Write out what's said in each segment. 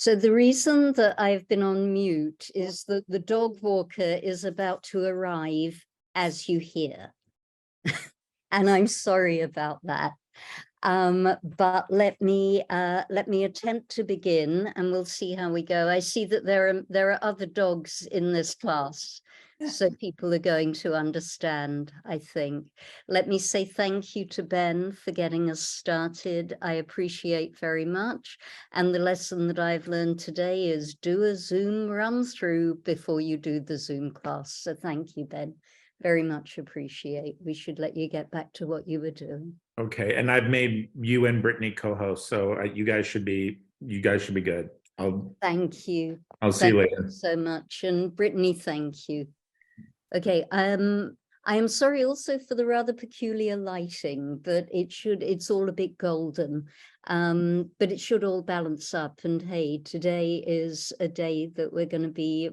So the reason that I've been on mute is that the dog walker is about to arrive, as you hear. And I'm sorry about that. But let me attempt to begin, and we'll see how we go. I see that there are other dogs in this class, so people are going to understand, I think. Let me say thank you to Ben for getting us started. I appreciate very much. And the lesson that I've learned today is do a Zoom run through before you do the Zoom class. So thank you, Ben. Very much appreciate. We should let you get back to what you were doing. Okay, and I've made you and Brittany co-hosts, so you guys should be good. Thank you. I'll see you later. Thank you so much, and Brittany, thank you. Okay, I am sorry also for the rather peculiar lighting, but it's all a bit golden, but it should all balance up. And hey, today is a day that we're going to be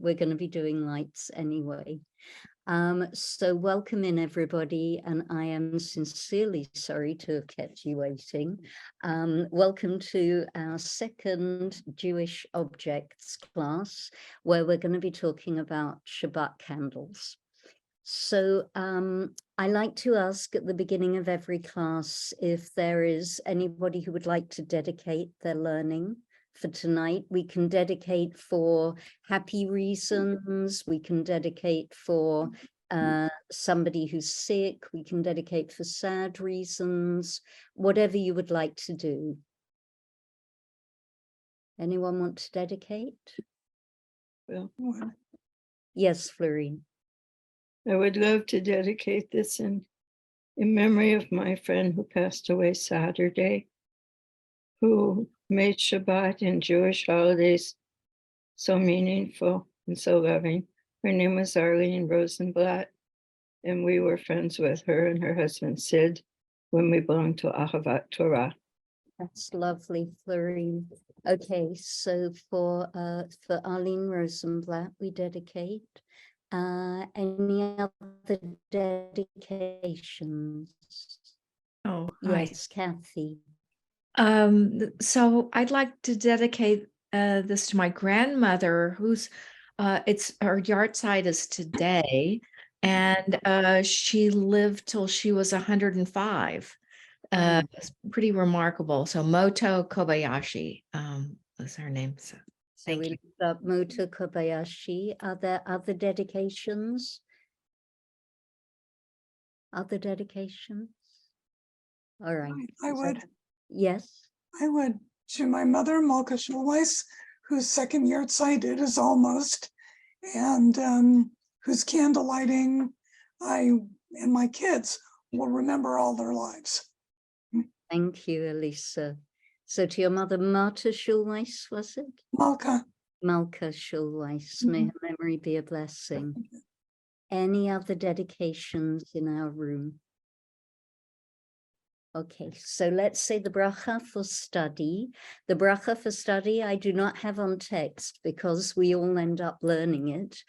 doing lights anyway. So welcome in everybody, and I am sincerely sorry to have kept you waiting. Welcome to our second Jewish objects class, where we're going to be talking about Shabbat candles. So I like to ask at the beginning of every class if there is anybody who would like to dedicate their learning for tonight. We can dedicate for happy reasons, we can dedicate for somebody who's sick, we can dedicate for sad reasons, whatever you would like to do. Anyone want to dedicate? Well, Yes, Florine. I would love to dedicate this in memory of my friend who passed away Saturday, who made Shabbat and Jewish holidays so meaningful and so loving. Her name was Arlene Rosenblatt, and we were friends with her and her husband Sid when we belonged to Ahavat Torah. That's lovely, Florine. Okay, so for Arlene Rosenblatt, we dedicate. Any other dedications? Oh, hi. Yes, Kathy. So I'd like to dedicate this to my grandmother, who's her yard site is today, and she lived till she was 105. It's pretty remarkable. So Moto Kobayashi was her name. So thank you. Looked up Moto Kobayashi. Are there other dedications? Other dedications? All right. I would. Yes. I would, to my mother, Malka Schulweiss, whose second yard site it is almost, and whose candle lighting I and my kids will remember all their lives. Thank you, Elisa. So to your mother, Marta Schulweiss, was it? Malka. Malka Schulweiss. May her memory be a blessing. Any other dedications in our room? Okay, so let's say the bracha for study. The bracha for study I do not have on text because we all end up learning it.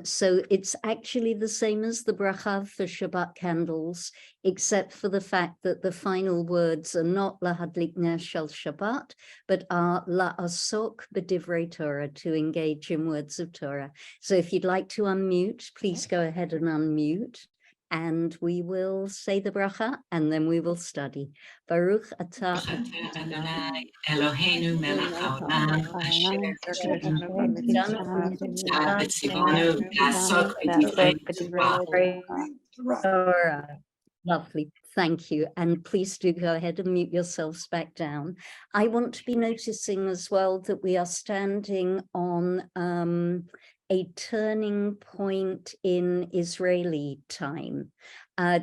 So it's actually the same as the bracha for Shabbat candles, except for the fact that the final words are not lahadlik ner shel Shabbat, but are la'asok b'divrei Torah, to engage in words of Torah. So if you'd like to unmute, please go ahead and unmute. And we will say the bracha, and then we will study. Baruch atah Adonai Eloheinu melech haolam asher tzivanu la'asok b'divrei Torah. Lovely, thank you. And please do go ahead and mute yourselves back down. I want to be noticing as well that we are standing on a turning point in Israeli time.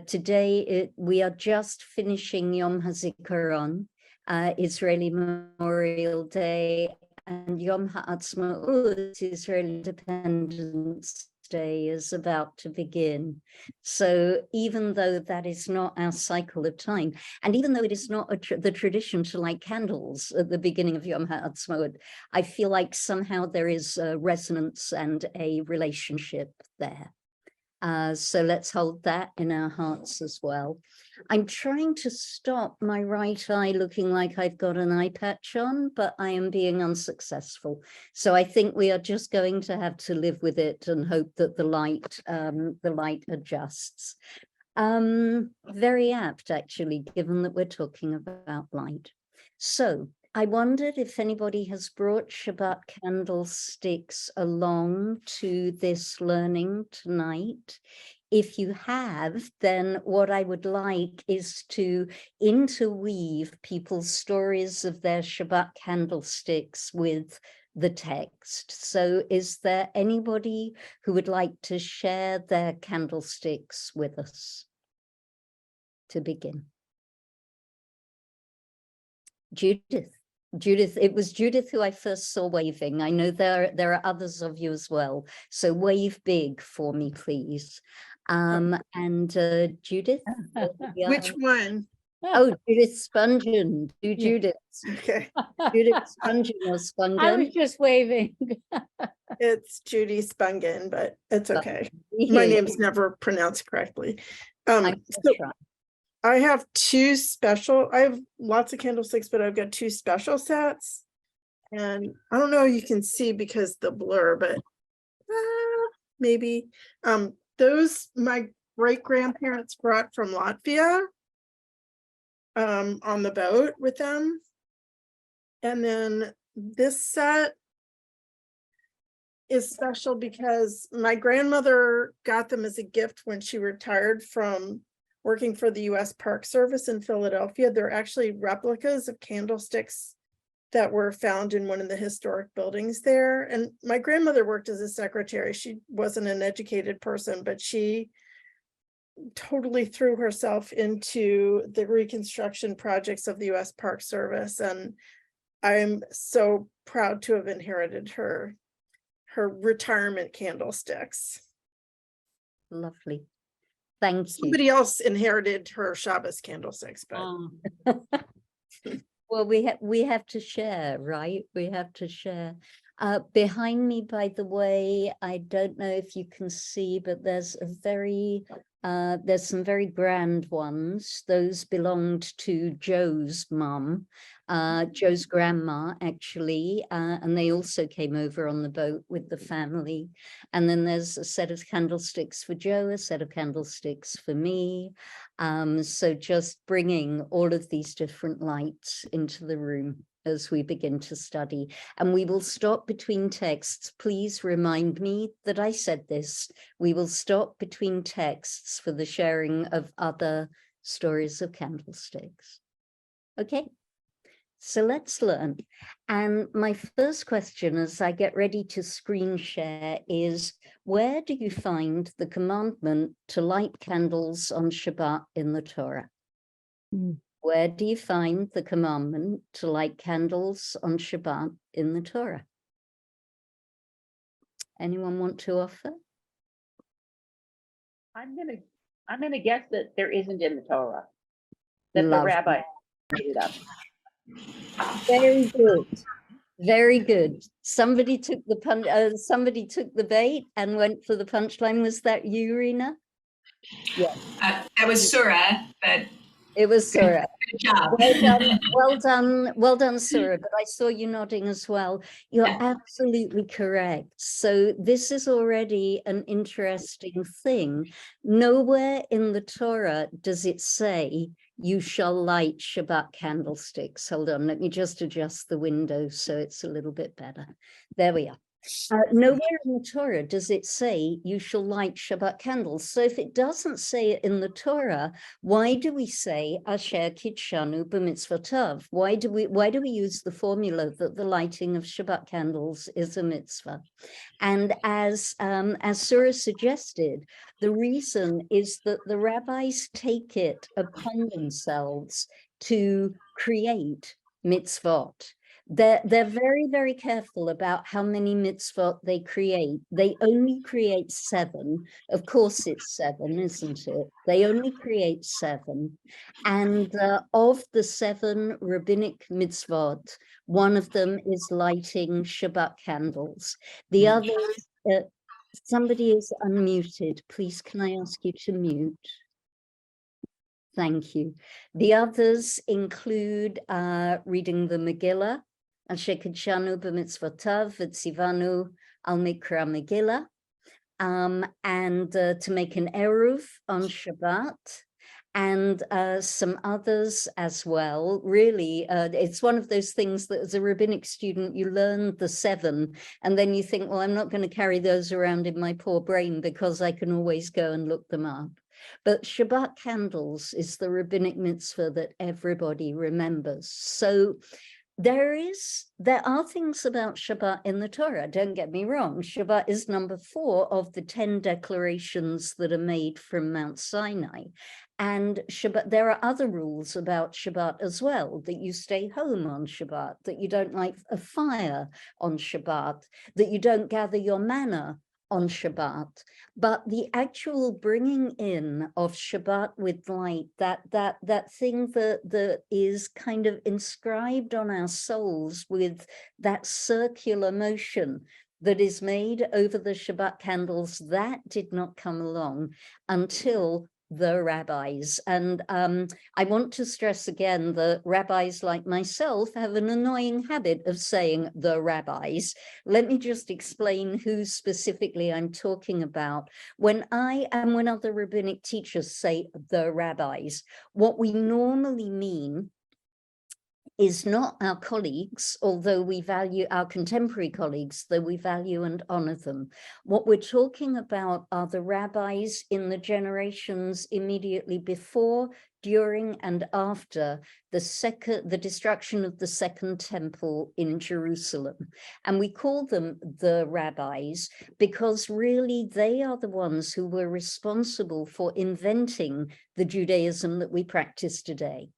Today, we are just finishing Yom HaZikaron, Israeli Memorial Day, and Yom HaAtzmaut, Israeli Independence Day, is about to begin. So even though that is not our cycle of time, and even though it is not the tradition to light candles at the beginning of Yom HaAtzmaut, I feel like somehow there is a resonance and a relationship there. So let's hold that in our hearts as well. I'm trying to stop my right eye looking like I've got an eye patch on, but I am being unsuccessful. So I think we are just going to have to live with it and hope that the light adjusts. Very apt, actually, given that we're talking about light. So I wondered if anybody has brought Shabbat candlesticks along to this learning tonight. If you have, then what I would like is to interweave people's stories of their Shabbat candlesticks with the text. So is there anybody who would like to share their candlesticks with us to begin? Judith, it was Judith who I first saw waving. I know there are others of you as well. So wave big for me, please. And Judith? Which one? Oh, Judith Spungen. Do Judith. Okay. Judith Spungen or Spungen? I was just waving. It's Judy Spungen, but it's okay. We My hear you. name's never pronounced correctly. I'm So trying. I have I have lots of candlesticks, but I've got two special sets. And I don't know, you can see because the blur, but maybe. Those my great grandparents brought from Latvia on the boat with them. And then this set is special because my grandmother got them as a gift when she retired from working for the US Park Service in Philadelphia. They're actually replicas of candlesticks that were found in one of the historic buildings there. And my grandmother worked as a secretary. She wasn't an educated person, but she totally threw herself into the reconstruction projects of the US Park Service. And I'm so proud to have inherited her retirement candlesticks. Lovely. Thank you. Somebody else inherited her Shabbos candlesticks, but Well, we have to share, right? We have to share. Behind me, by the way, I don't know if you can see, but there's some very grand ones. Those belonged to Joe's mum, Joe's grandma, actually, and they also came over on the boat with the family. And then there's a set of candlesticks for Joe, a set of candlesticks for me. So just bringing all of these different lights into the room as we begin to study. And we will stop between texts. Please remind me that I said this. We will stop between texts for the sharing of other stories of candlesticks. Okay, so let's learn. And my first question as I get ready to screen share is, where do you find the commandment to light candles on Shabbat in the Torah? Where do you find the commandment to light candles on Shabbat in the Torah? Anyone want to offer? I'm gonna guess that there isn't in the Torah. That the Lovely. rabbi made it up. Very good. Very good. Somebody took the bait and went for the punchline. Was that you, Rena? Yeah. That was Surah, but It was Surah. good job. Well done, Surah. But I saw you nodding as well. You're absolutely correct. So this is already an interesting thing. Nowhere in the Torah does it say you shall light Shabbat candlesticks. Hold on, let me just adjust the window so it's a little bit better. There we are. Nowhere in the Torah does it say you shall light Shabbat candles. So if it doesn't say it in the Torah, why do we say Asher Kitshanu b'mitzvotav? Why do we use the formula that the lighting of Shabbat candles is a mitzvah? And as Surah suggested, the reason is that the rabbis take it upon themselves to create mitzvot. They're very, very careful about how many mitzvot they create. They only create 7. Of course it's 7, isn't it? They only create 7. And of the 7 rabbinic mitzvot, one of them is lighting Shabbat candles. The others, Somebody is unmuted. Please, can I ask you to mute? Thank you. The others include reading the Megillah, Ashekachanu b'mitzvotav v'tzivanu al mikra Megillah, and to make an eruv on Shabbat, and some others as well. Really, it's one of those things that as a rabbinic student, you learn the 7, and then you think, well, I'm not going to carry those around in my poor brain because I can always go and look them up. But Shabbat candles is the rabbinic mitzvah that everybody remembers. So there are things about Shabbat in the Torah, don't get me wrong. Shabbat is number 4 of the 10 declarations that are made from Mount Sinai. And Shabbat, there are other rules about Shabbat as well, that you stay home on Shabbat, that you don't light a fire on Shabbat, that you don't gather your manna on Shabbat. But the actual bringing in of Shabbat with light, that thing that is kind of inscribed on our souls with that circular motion that is made over the Shabbat candles, that did not come along until the rabbis. And I want to stress again that rabbis like myself have an annoying habit of saying the rabbis. Let me just explain who specifically I'm talking about. When I and when other rabbinic teachers say the rabbis, what we normally mean is not our colleagues, although we value our contemporary colleagues, though we value and honor them. What we're talking about are the rabbis in the generations immediately before, during, and after the destruction of the Second Temple in Jerusalem. And we call them the rabbis because really they are the ones who were responsible for inventing the Judaism that we practice today.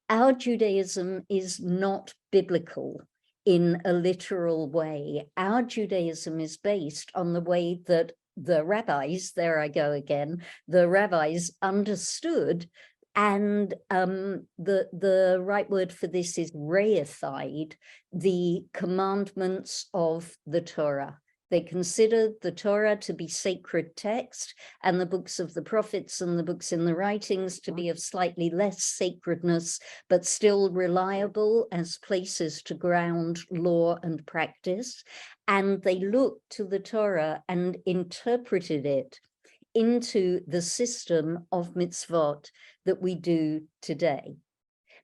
Our Judaism is not biblical in a literal way. Our Judaism is based on the way that the rabbis, there I go again, the rabbis understood, and the right word for this is reified, the commandments of the Torah. They considered the Torah to be sacred text and the books of the prophets and the books in the writings to be of slightly less sacredness, but still reliable as places to ground law and practice. And they looked to the Torah and interpreted it into the system of mitzvot that we do today.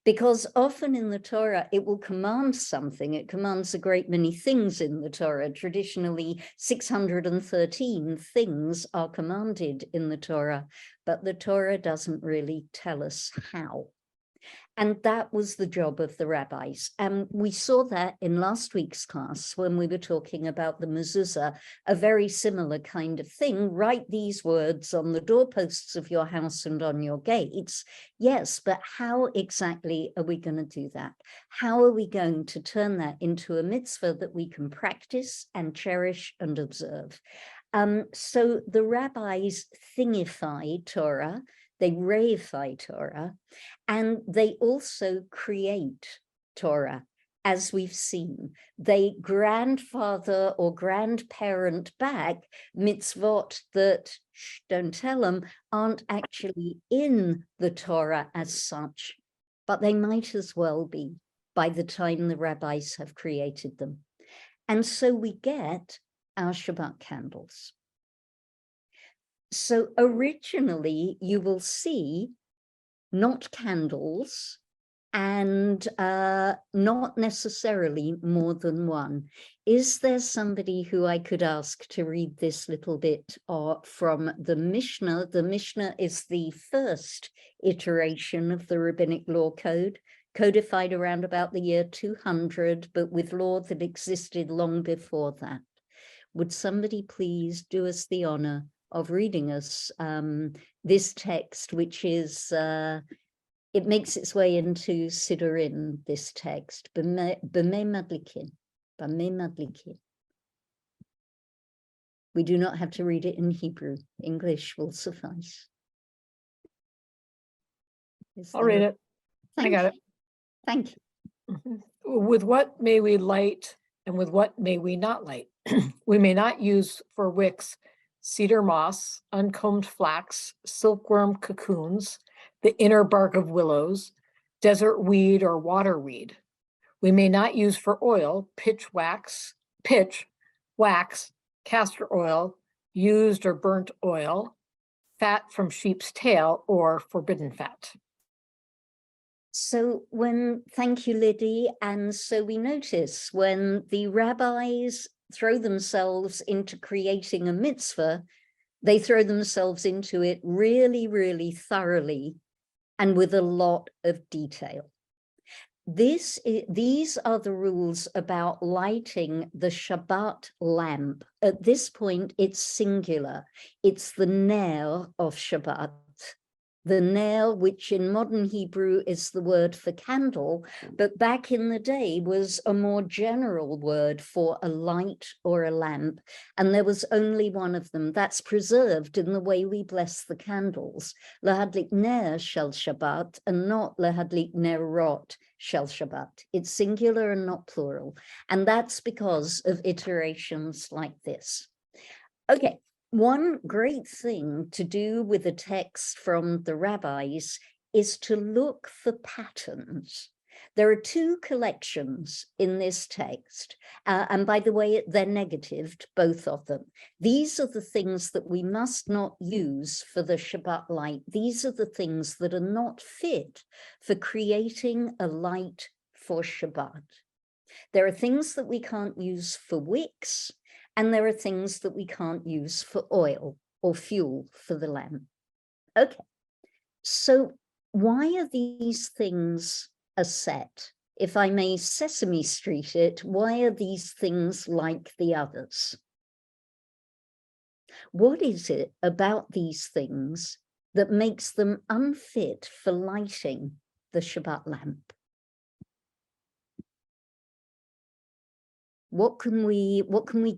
Because often in the Torah, it will command something. It commands a great many things in the Torah. Traditionally, 613 things are commanded in the Torah, but the Torah doesn't really tell us how. And that was the job of the rabbis. And we saw that in last week's class when we were talking about the mezuzah, a very similar kind of thing. Write these words on the doorposts of your house and on your gates. Yes, but how exactly are we going to do that? How are we going to turn that into a mitzvah that we can practice and cherish and observe? So the rabbis thingify Torah, they reify Torah, and they also create Torah, as we've seen. They grandfather or grandparent back mitzvot that, don't tell them, aren't actually in the Torah as such, but they might as well be by the time the rabbis have created them. And so we get our Shabbat candles. So originally you will see not candles and not necessarily more than one. Is there somebody who I could ask to read this little bit from the Mishnah? The Mishnah is the first iteration of the Rabbinic Law Code, codified around about the year 200, but with law that existed long before that. Would somebody please do us the honor of reading us this text, which is, it makes its way into Siddurim, this text, B'mei Madlikin. We do not have to read it in Hebrew. English will suffice. I'll read it. I got it. Thank you. With what may we light and with what may we not light? We may not use for wicks cedar moss, uncombed flax, silkworm cocoons, the inner bark of willows, desert weed or water weed. We may not use for oil pitch, wax, castor oil, used or burnt oil, fat from sheep's tail, or forbidden fat. So thank you, Liddy. And so we notice when the rabbis throw themselves into creating a mitzvah, they throw themselves into it really, really thoroughly and with a lot of detail. These are the rules about lighting the Shabbat lamp. At this point, it's singular. It's the ner of Shabbat. The ner, which in modern Hebrew is the word for candle, but back in the day was a more general word for a light or a lamp, and there was only one of them. That's preserved in the way we bless the candles. Lehadlik ner shel Shabbat, and not lehadlik nerot shel Shabbat. It's singular and not plural, and that's because of iterations like this. Okay. One great thing to do with a text from the rabbis is to look for patterns. There are two collections in this text, and by the way, they're negatived, both of them. These are the things that we must not use for the Shabbat light. These are the things that are not fit for creating a light for Shabbat. There are things that we can't use for wicks, and there are things that we can't use for oil or fuel for the lamp. Okay, so why are these things a set? If I may Sesame Street it, why are these things like the others? What is it about these things that makes them unfit for lighting the Shabbat lamp? What can we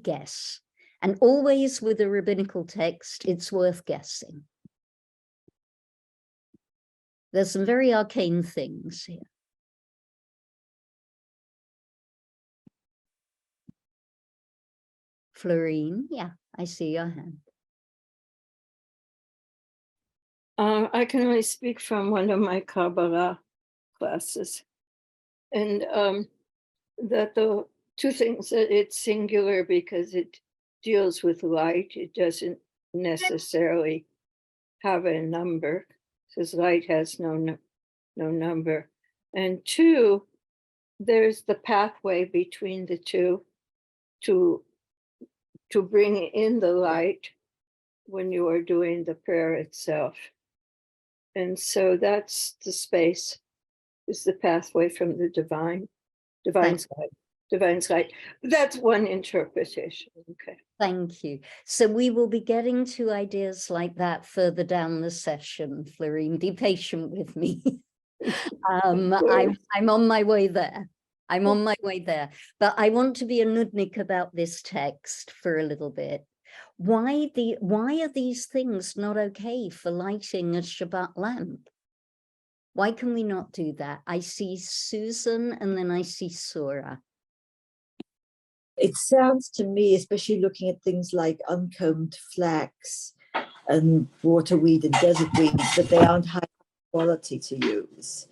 guess? And always with a rabbinical text, it's worth guessing. There's some very arcane things here. Florine, yeah, I see your hand. I can only speak from one of my Kabbalah classes, and that the two things, that it's singular because it deals with light. It doesn't necessarily have a number, because light has no number. And two, there's the pathway between the two to bring in the light when you are doing the prayer itself. And so that's the space, is the pathway from the divine's light. That's one interpretation. Okay. Thank you. So we will be getting to ideas like that further down the session, Florine. Be patient with me. I'm on my way there. I'm on my way there. But I want to be a nudnik about this text for a little bit. Why are these things not okay for lighting a Shabbat lamp? Why can we not do that? I see Susan and then I see Sura. It sounds to me, especially looking at things like uncombed flax and waterweed and desert weeds, that they aren't high quality to use,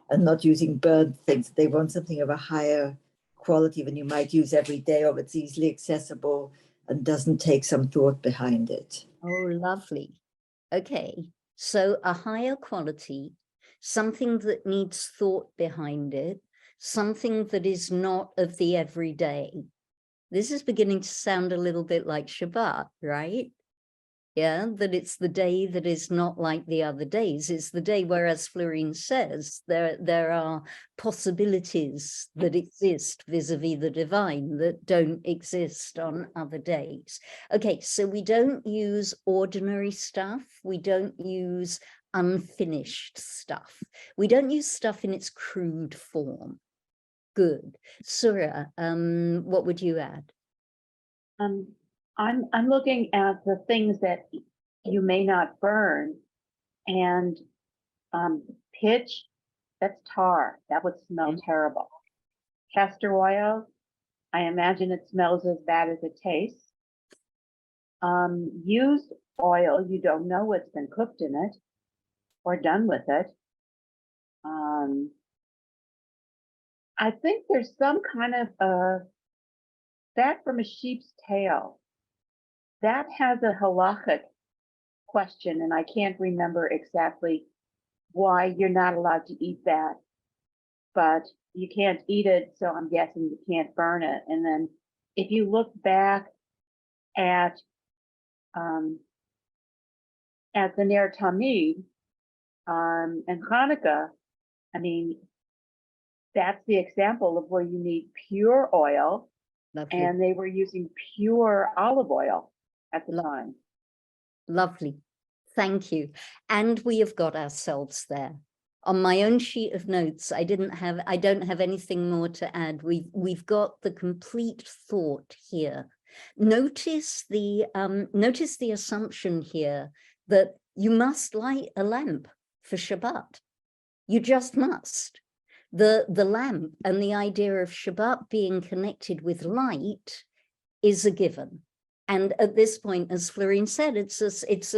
and not using burnt things. They want something of a higher quality than you might use every day, or it's easily accessible and doesn't take some thought behind it. Oh, lovely. Okay, so a higher quality, something that needs thought behind it, something that is not of the everyday. This is beginning to sound a little bit like Shabbat, right? Yeah, that it's the day that is not like the other days. It's the day where, as Florine says, there are possibilities that exist vis-a-vis the divine that don't exist on other days. Okay, so we don't use ordinary stuff. We don't use unfinished stuff. We don't use stuff in its crude form. Good. Surah, what would you add? I'm looking at the things that you may not burn, and pitch, that's tar. That would smell terrible. Castor oil, I imagine it smells as bad as it tastes. used oil, you don't know what's been cooked in it or done with it. I think there's some kind of fat from a sheep's tail. That has a halachic question, and I can't remember exactly why you're not allowed to eat that, but you can't eat it, so I'm guessing you can't burn it. And then if you look back at the Ner Tamid and Hanukkah, I mean, that's the example of where you need pure oil, Lovely. and they were using pure olive oil at the time. Lovely. Thank you. And we have got ourselves there. On my own sheet of notes, I don't have anything more to add. We've got the complete thought here. Notice the assumption here that you must light a lamp for Shabbat. You just must. The lamp and the idea of Shabbat being connected with light is a given. And at this point, as Florine said, it's a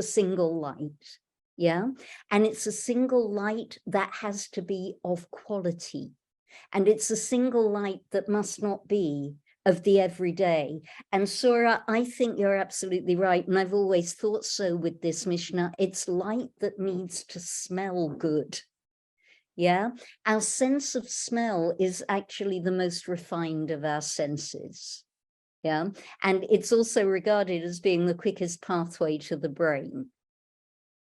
single light, yeah? And it's a single light that has to be of quality. And it's a single light that must not be of the everyday. And Sura, I think you're absolutely right. And I've always thought so with this Mishnah. It's light that needs to smell good. Yeah, our sense of smell is actually the most refined of our senses. Yeah, and it's also regarded as being the quickest pathway to the brain.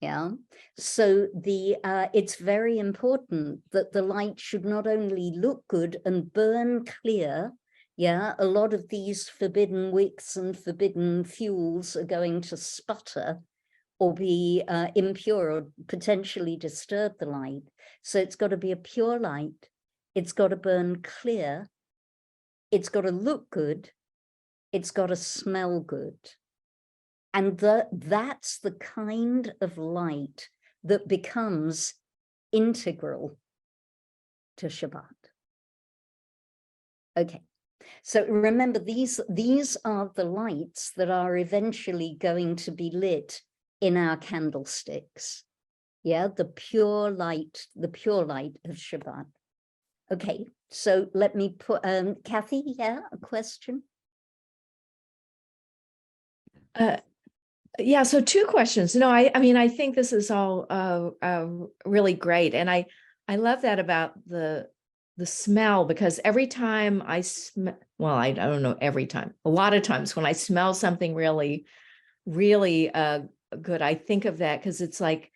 Yeah, so it's very important that the light should not only look good and burn clear. Yeah, a lot of these forbidden wicks and forbidden fuels are going to sputter or be impure or potentially disturb the light. So it's got to be a pure light. It's got to burn clear. It's got to look good. It's got to smell good. And that's the kind of light that becomes integral to Shabbat. Okay, so remember, these are the lights that are eventually going to be lit in our candlesticks. Yeah, the pure light of Shabbat. Okay, so let me put, Kathy, yeah, a question? Yeah, so two questions. No, I mean, I think this is all really great. And I love that about the smell, because every time I smell, well, I don't know, every time, a lot of times when I smell something really, really good, I think of that, because it's like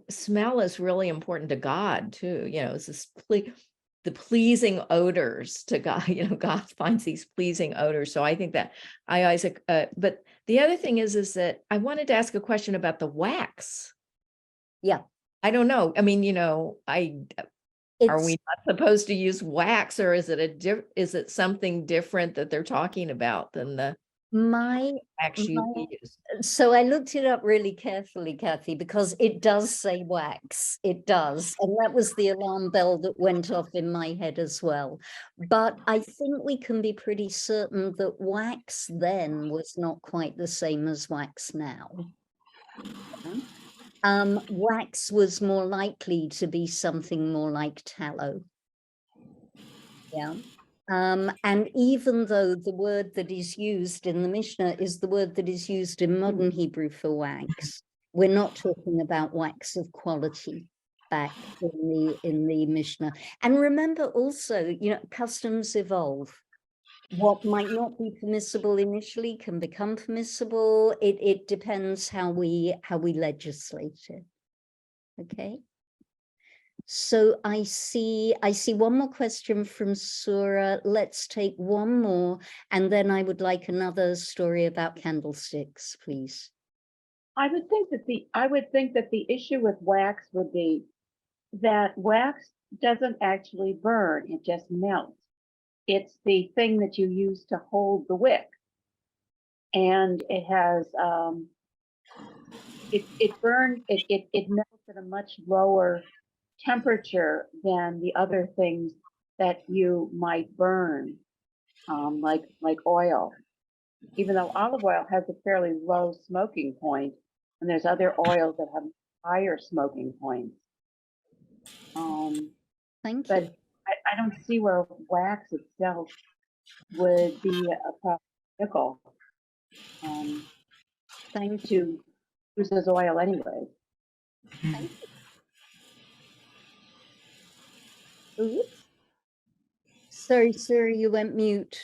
smell is really important to God too. You know, it's this the pleasing odors to God. You know, God finds these pleasing odors. So I think that I always, but the other thing is that I wanted to ask a question about the wax. Yeah. I don't know. I mean, you know, are we not supposed to use wax, or is it something different that they're talking about than the wax you use? So I looked it up really carefully, Kathy, because it does say wax. It does. And that was the alarm bell that went off in my head as well. But I think we can be pretty certain that wax then was not quite the same as wax now. Wax was more likely to be something more like tallow. Yeah. And even though the word that is used in the Mishnah is the word that is used in modern Hebrew for wax, we're not talking about wax of quality back in the Mishnah. And remember also, you know, customs evolve. What might not be permissible initially can become permissible. It depends how we legislate it. Okay. So I see one more question from Sura. Let's take one more, and then I would like another story about candlesticks, please. I would think that the issue with wax would be that wax doesn't actually burn, it just melts. It's the thing that you use to hold the wick. And it has it melts at a much lower temperature than the other things that you might burn, like oil. even though olive oil has a fairly low smoking point, and there's other oils that have higher smoking points. Thank But you. I don't see where wax itself would be a practical Thank to you. use as oil anyway. Thank you. Oops. Sorry, sir, you went mute.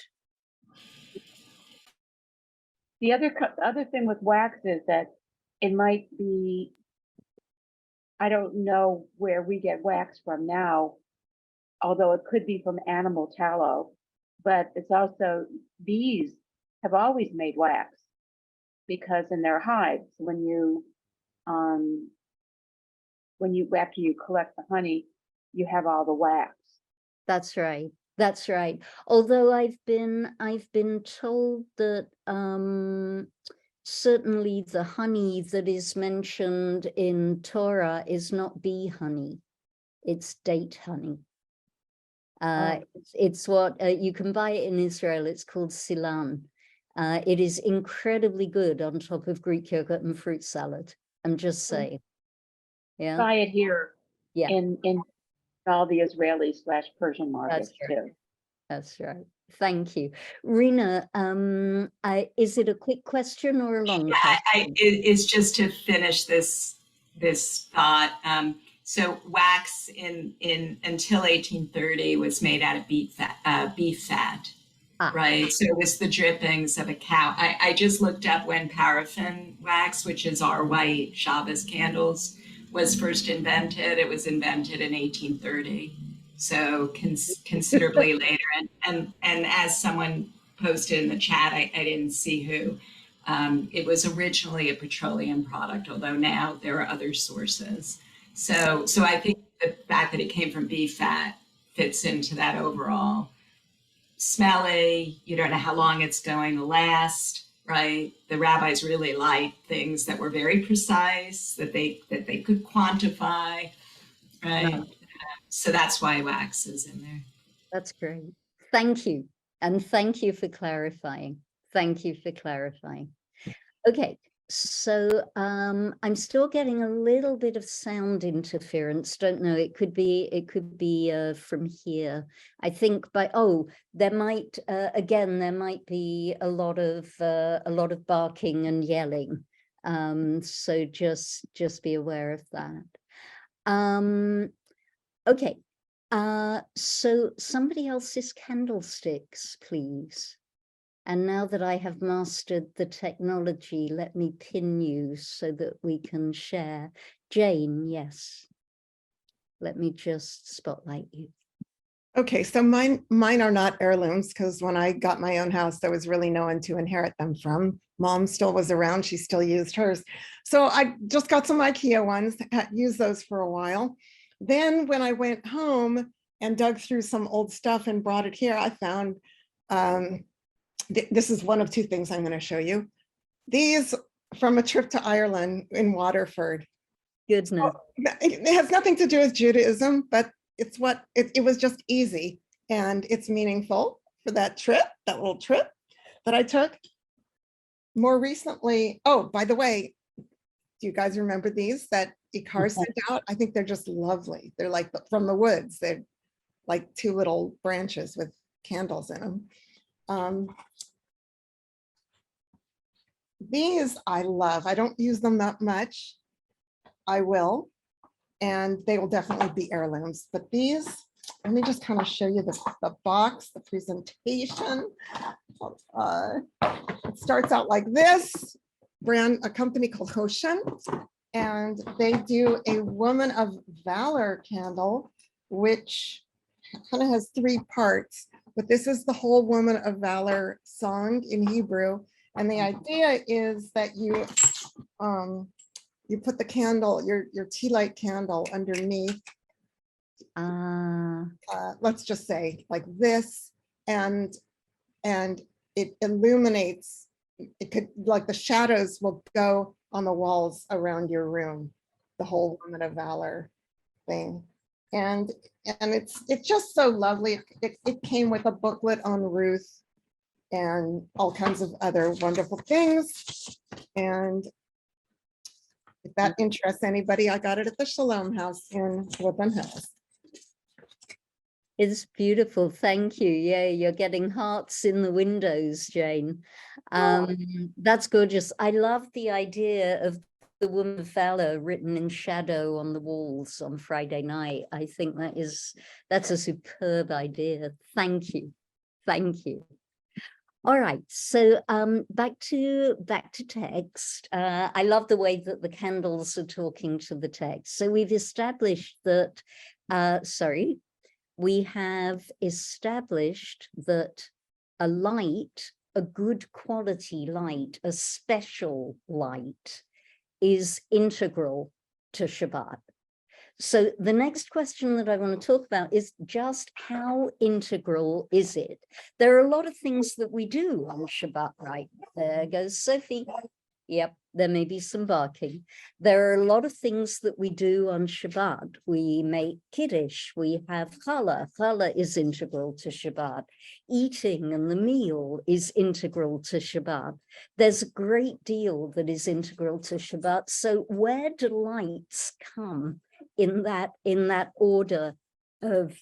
The other thing with wax is that it might be, I don't know where we get wax from now, although it could be from animal tallow, but it's also, bees have always made wax because in their hives, after you collect the honey, you have all the wax. That's right. That's right. Although I've been told that certainly the honey that is mentioned in Torah is not bee honey, it's date honey. It's what you can buy it in Israel. It's called silan. It is incredibly good on top of Greek yogurt and fruit salad. I'm just saying. Yeah. Buy it here Yeah. in all the Israeli/Persian markets right. too. That's right. Thank you. Rena, is it a quick question or a long question? It's just to finish this thought. So wax in until 1830 was made out of beef fat, right? So it was the drippings of a cow. I just looked up when paraffin wax, which is our white Shabbos candles, was first invented. It was invented in 1830. So considerably later. And as someone posted in the chat, I didn't see who, it was originally a petroleum product, although now there are other sources. So I think the fact that it came from beef fat fits into that overall. Smelly, you don't know how long it's going to last, right? The rabbis really liked things that were very precise, that they could quantify, right? No. So that's why wax is in there. That's great. Thank you. And thank you for clarifying. Thank you for clarifying. Okay, so I'm still getting a little bit of sound interference. Don't know. It could be from here. I think there might again there might be a lot of barking and yelling. So just be aware of that. Okay. So somebody else's candlesticks, please. And now that I have mastered the technology, let me pin you so that we can share. Jane, yes. Let me just spotlight you. Okay, so mine are not heirlooms because when I got my own house, there was really no one to inherit them from. Mom still was around, she still used hers. So I just got some IKEA ones, used those for a while. Then when I went home and dug through some old stuff and brought it here, I found, this is one of two things I'm going to show you. These from a trip to Ireland in Waterford. Goodness. So it has nothing to do with Judaism, but it's what it was just easy and it's meaningful for that trip, that little trip that I took. More recently, oh, by the way, do you guys remember these that Ikar sent out? I think they're just lovely. They're like from the woods. They're like two little branches with candles in them. These I love. I don't use them that much. I will, and they will definitely be heirlooms. But these, let me just kind of show you the box, the presentation. It starts out like this. A company called Hoshen, and they do a Woman of Valor candle, which kind of has three parts, but this is the whole Woman of Valor song in Hebrew. And the idea is that you put the candle, your tea light candle underneath, let's just say like this, and it illuminates. It could, like the shadows will go on the walls around your room, the whole Woman of Valor thing. And it's just so lovely. It came with a booklet on Ruth, and all kinds of other wonderful things. And if that interests anybody, I got it at the Shalom House in Woodland Hills. It's beautiful. Thank you. Yeah, you're getting hearts in the windows, Jane. That's gorgeous. I love the idea of the woman of valor written in shadow on the walls on Friday night. I think that's a superb idea. Thank you. Thank you. All right, so back to text. I love the way that the candles are talking to the text. So we've established that, we have established that a light, a good quality light, a special light, is integral to Shabbat. So the next question that I want to talk about is just how integral is it? There are a lot of things that we do on Shabbat, right? There goes Sophie. Yep, there may be some barking. There are a lot of things that we do on Shabbat. We make Kiddush, we have challah. Challah is integral to Shabbat. Eating and the meal is integral to Shabbat. There's a great deal that is integral to Shabbat. So where do lights come in that order of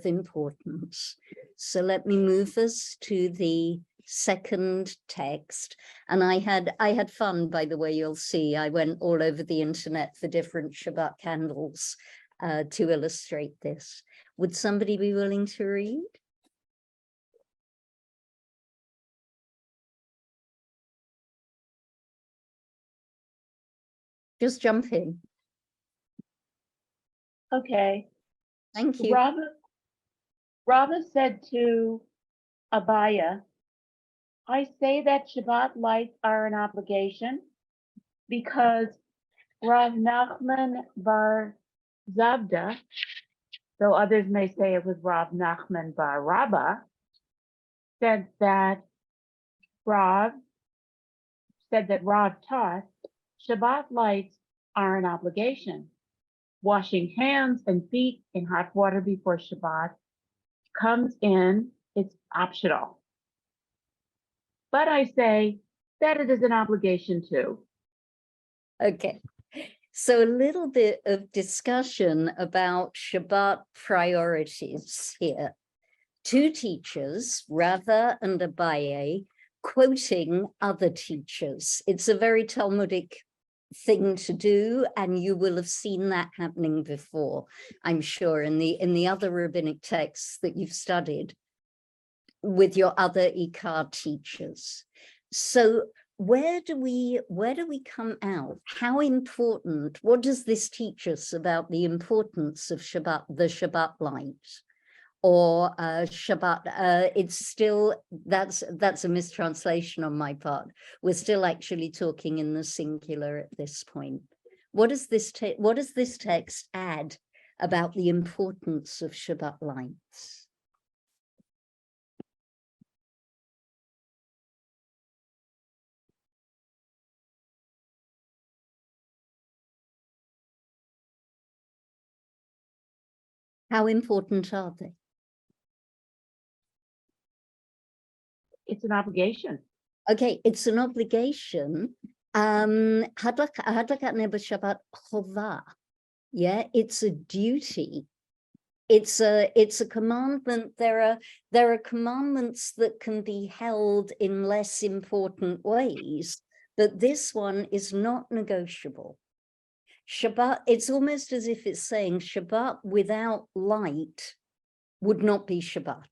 importance? So let me move us to the second text. And I had fun, by the way. You'll see I went all over the internet for different Shabbat candles to illustrate this. Would somebody be willing to read? Just jump in. Okay. Thank you. Rabbi said to Abaya, I say that Shabbat lights are an obligation because Rav Nachman bar Zabda, though others may say it was Rav Nachman bar Rabba, said that Rav taught Shabbat lights are an obligation. Washing hands and feet in hot water before Shabbat comes in, it's optional. But I say that it is an obligation too. Okay, so a little bit of discussion about Shabbat priorities here. Two teachers, Rava and Abaye, quoting other teachers. It's a very Talmudic thing to do, and you will have seen that happening before, I'm sure, in the other rabbinic texts that you've studied with your other Ikar teachers. So where do we come out? How important, what does this teach us about the importance of Shabbat, the Shabbat light? Or Shabbat, it's still, that's a mistranslation on my part. We're still actually talking in the singular at this point. What does this text add about the importance of Shabbat lights? How important are they? It's an obligation. Okay, it's an obligation. Hadlakat ner b'Shabbat chova. Yeah, it's a duty. It's a commandment. There are commandments that can be held in less important ways, but this one is not negotiable. Shabbat, it's almost as if it's saying Shabbat without light would not be Shabbat.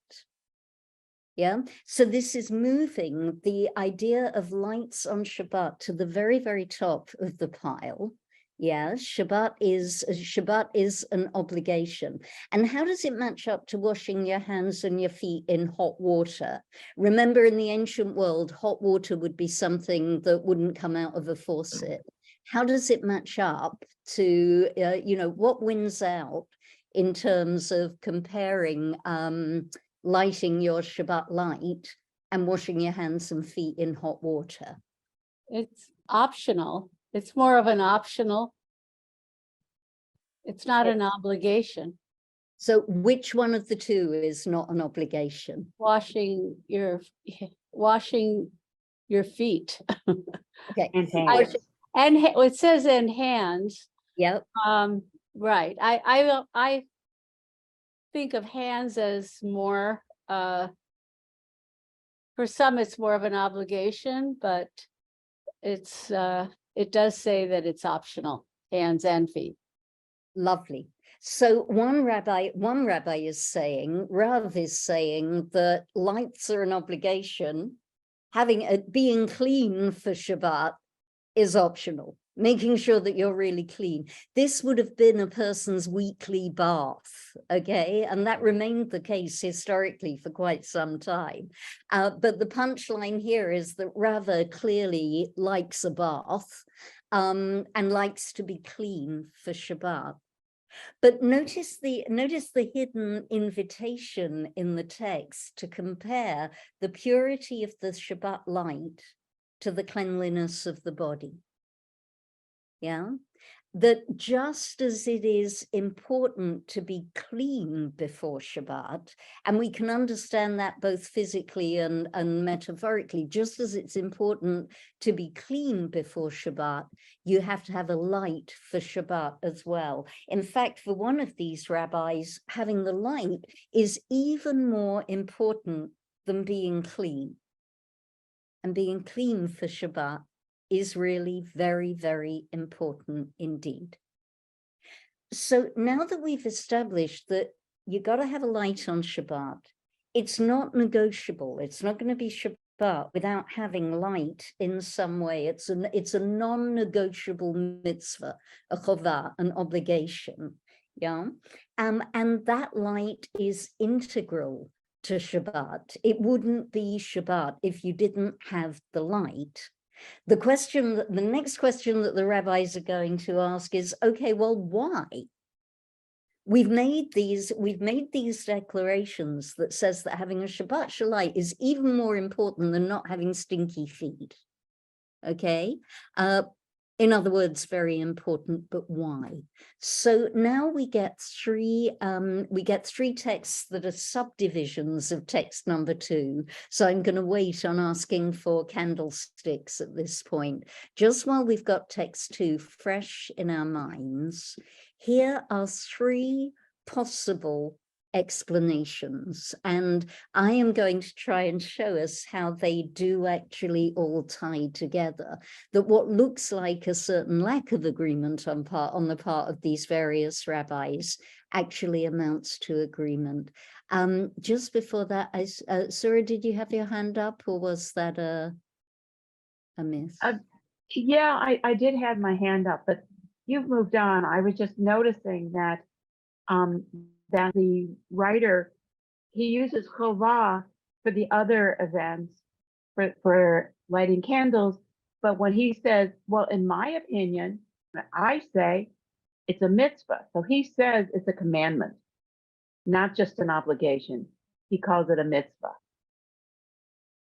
Yeah, so this is moving the idea of lights on Shabbat to the very, very top of the pile. Yeah, Shabbat is an obligation. And how does it match up to washing your hands and your feet in hot water? Remember, in the ancient world, hot water would be something that wouldn't come out of a faucet. How does it match up to, what wins out in terms of comparing lighting your Shabbat light and washing your hands and feet in hot water? It's optional. It's more of an optional. It's not an obligation. So which one of the two is not an obligation? Washing your feet. Okay. And I- hands. It says in hands. Yep. Right. I think of hands as more, for some it's more of an obligation, but it's, it does say that it's optional, hands and feet. Lovely. So one rabbi is saying, Rav is saying that lights are an obligation. Being clean for Shabbat is optional. Making sure that you're really clean. This would have been a person's weekly bath, okay? And that remained the case historically for quite some time. But the punchline here is that Rava clearly likes a bath and likes to be clean for Shabbat. But notice the hidden invitation in the text to compare the purity of the Shabbat light to the cleanliness of the body. Yeah, that just as it is important to be clean before Shabbat, and we can understand that both physically and metaphorically, just as it's important to be clean before Shabbat, you have to have a light for Shabbat as well. In fact, for one of these rabbis, having the light is even more important than being clean. And being clean for Shabbat is really very, very important indeed. So now that we've established that you got to have a light on Shabbat, it's not negotiable. It's not going to be Shabbat without having light in some way. It's a non-negotiable mitzvah, a chovah, an obligation. Yeah, and that light is integral to Shabbat. It wouldn't be Shabbat if you didn't have the light. The next question that the rabbis are going to ask is, okay, well, why? We've made these declarations that says that having a Shabbat Shalai is even more important than not having stinky feet. Okay. In other words, very important, but why? So now we get three texts that are subdivisions of text number 2. So I'm going to wait on asking for candlesticks at this point. Just while we've got text 2 fresh in our minds, here are 3 possible explanations, and I am going to try and show us how they do actually all tie together, that what looks like a certain lack of agreement on the part of these various rabbis actually amounts to agreement. Just before that, Surah, did you have your hand up, or was that a miss? Yeah, I did have my hand up, but you've moved on. I was just noticing that that the writer, he uses chovah for the other events, for lighting candles, but when he says, well, in my opinion, I say it's a mitzvah. So he says it's a commandment, not just an obligation. He calls it a mitzvah.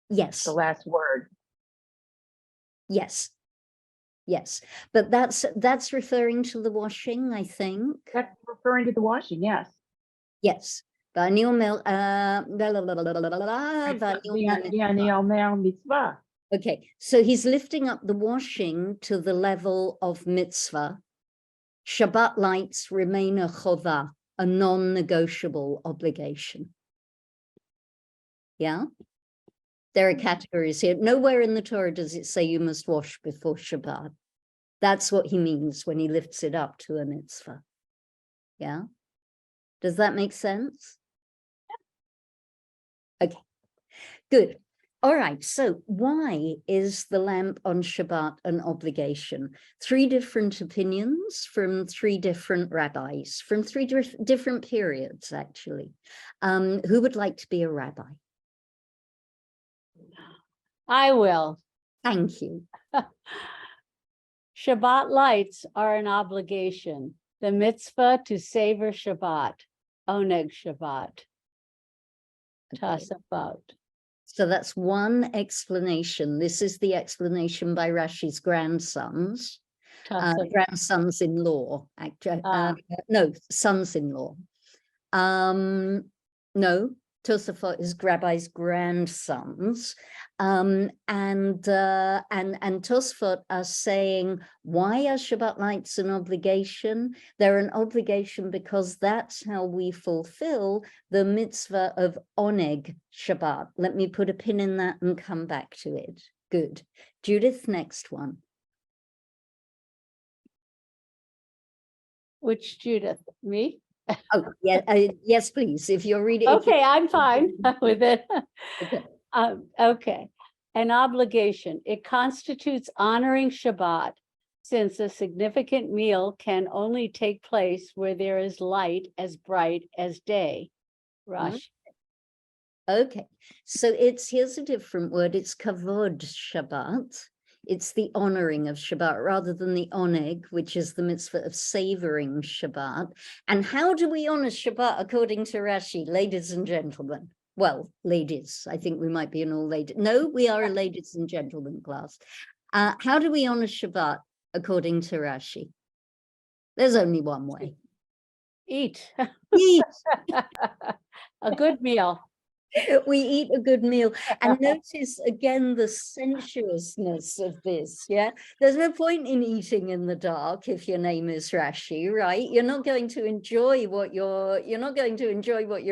Yes. The last word. Yes. Yes, but that's referring to the washing, I think. That's referring to the washing, yes. Yes. Mitzvah. Okay, so he's lifting up the washing to the level of mitzvah. Shabbat lights remain a chovah, a non-negotiable obligation. Yeah? There are categories here. Nowhere in the Torah does it say you must wash before Shabbat. That's what he means when he lifts it up to a mitzvah. Yeah? Does that make sense? Okay, good. All right, so why is the lamp on Shabbat an obligation? 3 different opinions from 3 different rabbis, from 3 different periods, actually. Who would like to be a rabbi? I will. Thank you. Shabbat lights are an obligation. The mitzvah to savor Shabbat, oneg Shabbat, tasafot. So that's one explanation. This is the explanation by Rashi's grandsons, grandsons-in-law, no, sons-in-law. No, Tosafot is Rabbi's grandsons. And Tosafot are saying, why are Shabbat lights an obligation? They're an obligation because that's how we fulfill the mitzvah of Oneg Shabbat. Let me put a pin in that and come back to it. Good. Judith, next one. Which Judith? Me? Oh, yeah, yes, please. If you're reading. Okay, I'm fine with it. Okay. Okay. An obligation. It constitutes honoring Shabbat, since a significant meal can only take place where there is light as bright as day. Rush. Okay, so here's a different word. It's kavod Shabbat. It's the honoring of Shabbat rather than the oneg, which is the mitzvah of savoring Shabbat. And how do we honor Shabbat according to Rashi, ladies and gentlemen? Well, ladies, I think we might be an all ladies. No, we are a ladies and gentlemen class. How do we honor Shabbat according to Rashi? There's only one way. Eat. Eat. A good meal. We eat a good meal. And notice again the sensuousness of this. Yeah, there's no point in eating in the dark if your name is Rashi, right? You're not going to enjoy what you're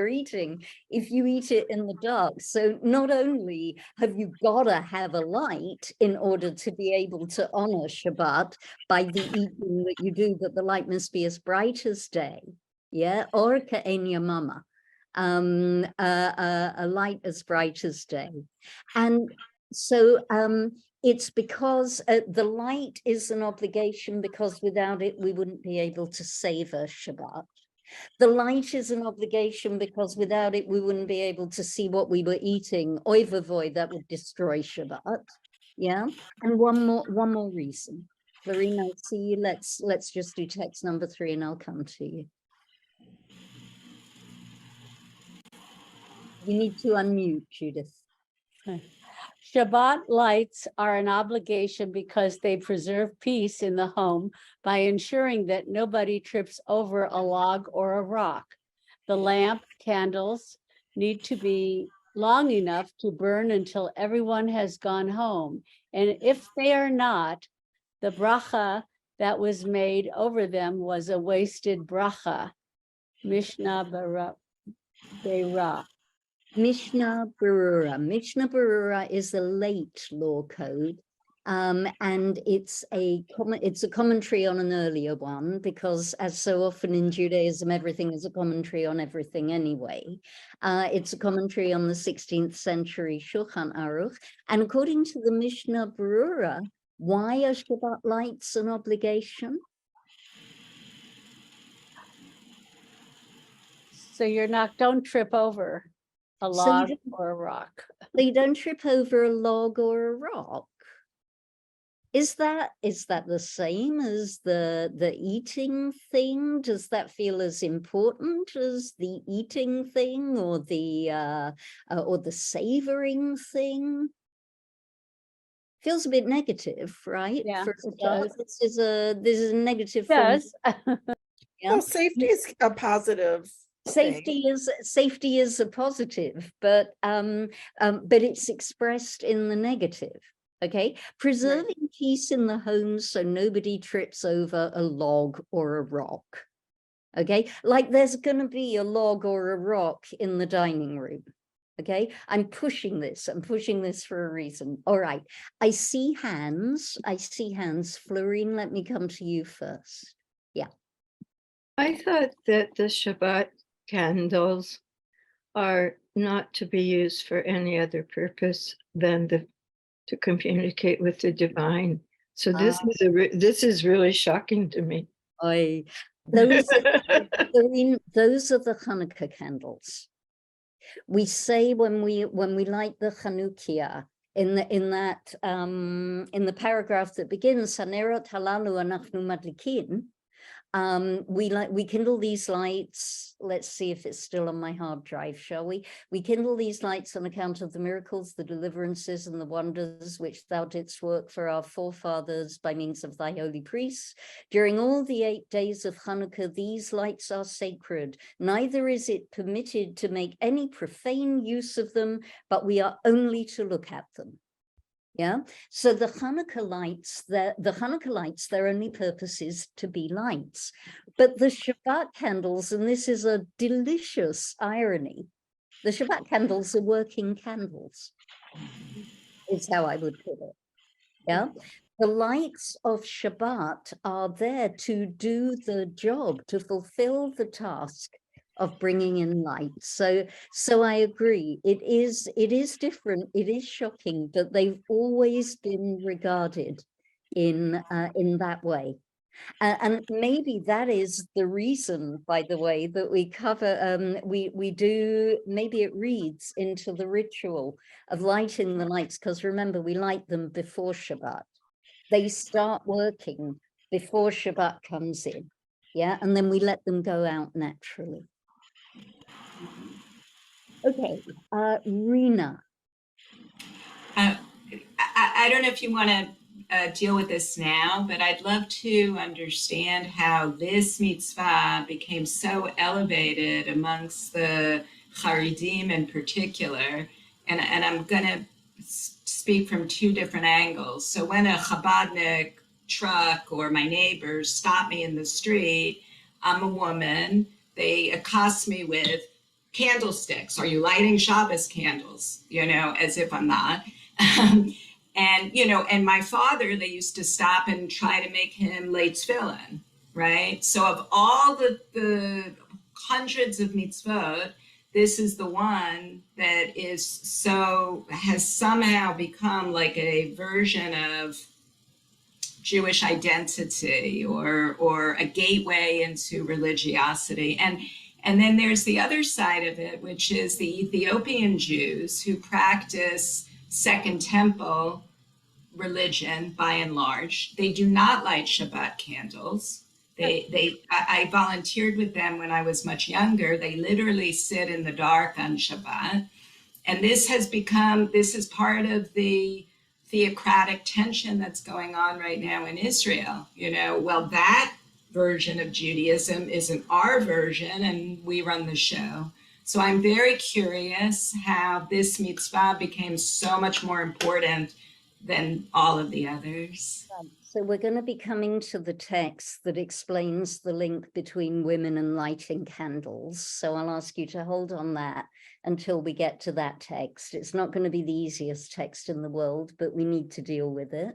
eating if you eat it in the dark. So not only have you got to have a light in order to be able to honor Shabbat by the eating that you do, but the light must be as bright as day. Yeah, or ka'en yamama. A light as bright as day. And so it's because the light is an obligation, because without it we wouldn't be able to savor Shabbat. The light is an obligation because without it we wouldn't be able to see what we were eating. Oy vavoy, that would destroy Shabbat. Yeah, and one more reason. Florina, I see you. Let's just do text number 3 and I'll come to you. You need to unmute, Judith. Shabbat lights are an obligation because they preserve peace in the home by ensuring that nobody trips over a log or a rock. The lamp, candles need to be long enough to burn until everyone has gone home. And if they are not, the bracha that was made over them was a wasted bracha. Mishnah Beira. Mishnah Berurah. Mishnah Berurah is a late law code, and it's a commentary on an earlier one, because as so often in Judaism, everything is a commentary on everything anyway. It's a commentary on the 16th century Shulchan Aruch, and according to the Mishnah Berurah, why are Shabbat lights an obligation? So don't trip over a log or a rock. So you don't trip over a log or a rock. Is that the same as the eating thing? Does that feel as important as the eating thing or the savoring thing? Feels a bit negative, right? Yeah, For it does. This is a negative. It does. Yeah. Well, safety is a positive. Safety is a positive, but it's expressed in the negative. Okay, preserving peace in the home so nobody trips over a log or a rock. Okay, like there's going to be a log or a rock in the dining room. Okay, I'm pushing this for a reason. All right, I see hands. Florine, let me come to you first. Yeah. I thought that the Shabbat candles are not to be used for any other purpose than to communicate with the divine. So this is really shocking to me. Those are the Hanukkah candles. We say when we light the Chanukia in the paragraph that begins Hanerot halalu anachnu madlikin. We kindle these lights. Let's see if it's still on my hard drive, shall we? We kindle these lights on account of the miracles, the deliverances, and the wonders which thou didst work for our forefathers by means of thy holy priests. During all the 8 days of Hanukkah, these lights are sacred. Neither is it permitted to make any profane use of them, but we are only to look at them. Yeah, so the Hanukkah lights, their only purpose is to be lights. But the Shabbat candles, and this is a delicious irony, the Shabbat candles are working candles, is how I would put it. Yeah, the lights of Shabbat are there to do the job, to fulfill the task of bringing in light. So I agree. It is different. It is shocking, but they've always been regarded in that way. And maybe that is the reason, by the way, that we cover, we do, maybe it reads into the ritual of lighting the lights, because remember, we light them before Shabbat. They start working before Shabbat comes in. Yeah, and then we let them go out naturally. Okay, Rena. I don't know if you want to deal with this now, but I'd love to understand how this mitzvah became so elevated amongst the Haredim in particular. And I'm going to speak from 2 different angles. So when a Chabadnik truck or my neighbors stop me in the street, I'm a woman, they accost me with candlesticks. Are you lighting Shabbos candles? You know, as if I'm not. And, you know, and my father, they used to stop and try to make him late tefillin, right? So of all the hundreds of mitzvot, this is the one that has somehow become like a version of Jewish identity or a gateway into religiosity. And then there's the other side of it, which is the Ethiopian Jews who practice Second Temple religion by and large. They do not light Shabbat candles. I volunteered with them when I was much younger. They literally sit in the dark on Shabbat. And this is part of the theocratic tension that's going on right now in Israel. You know, well, that version of Judaism isn't our version, and we run the show. So I'm very curious how this mitzvah became so much more important than all of the others. So we're going to be coming to the text that explains the link between women and lighting candles. So I'll ask you to hold on that until we get to that text. It's not going to be the easiest text in the world, but we need to deal with it.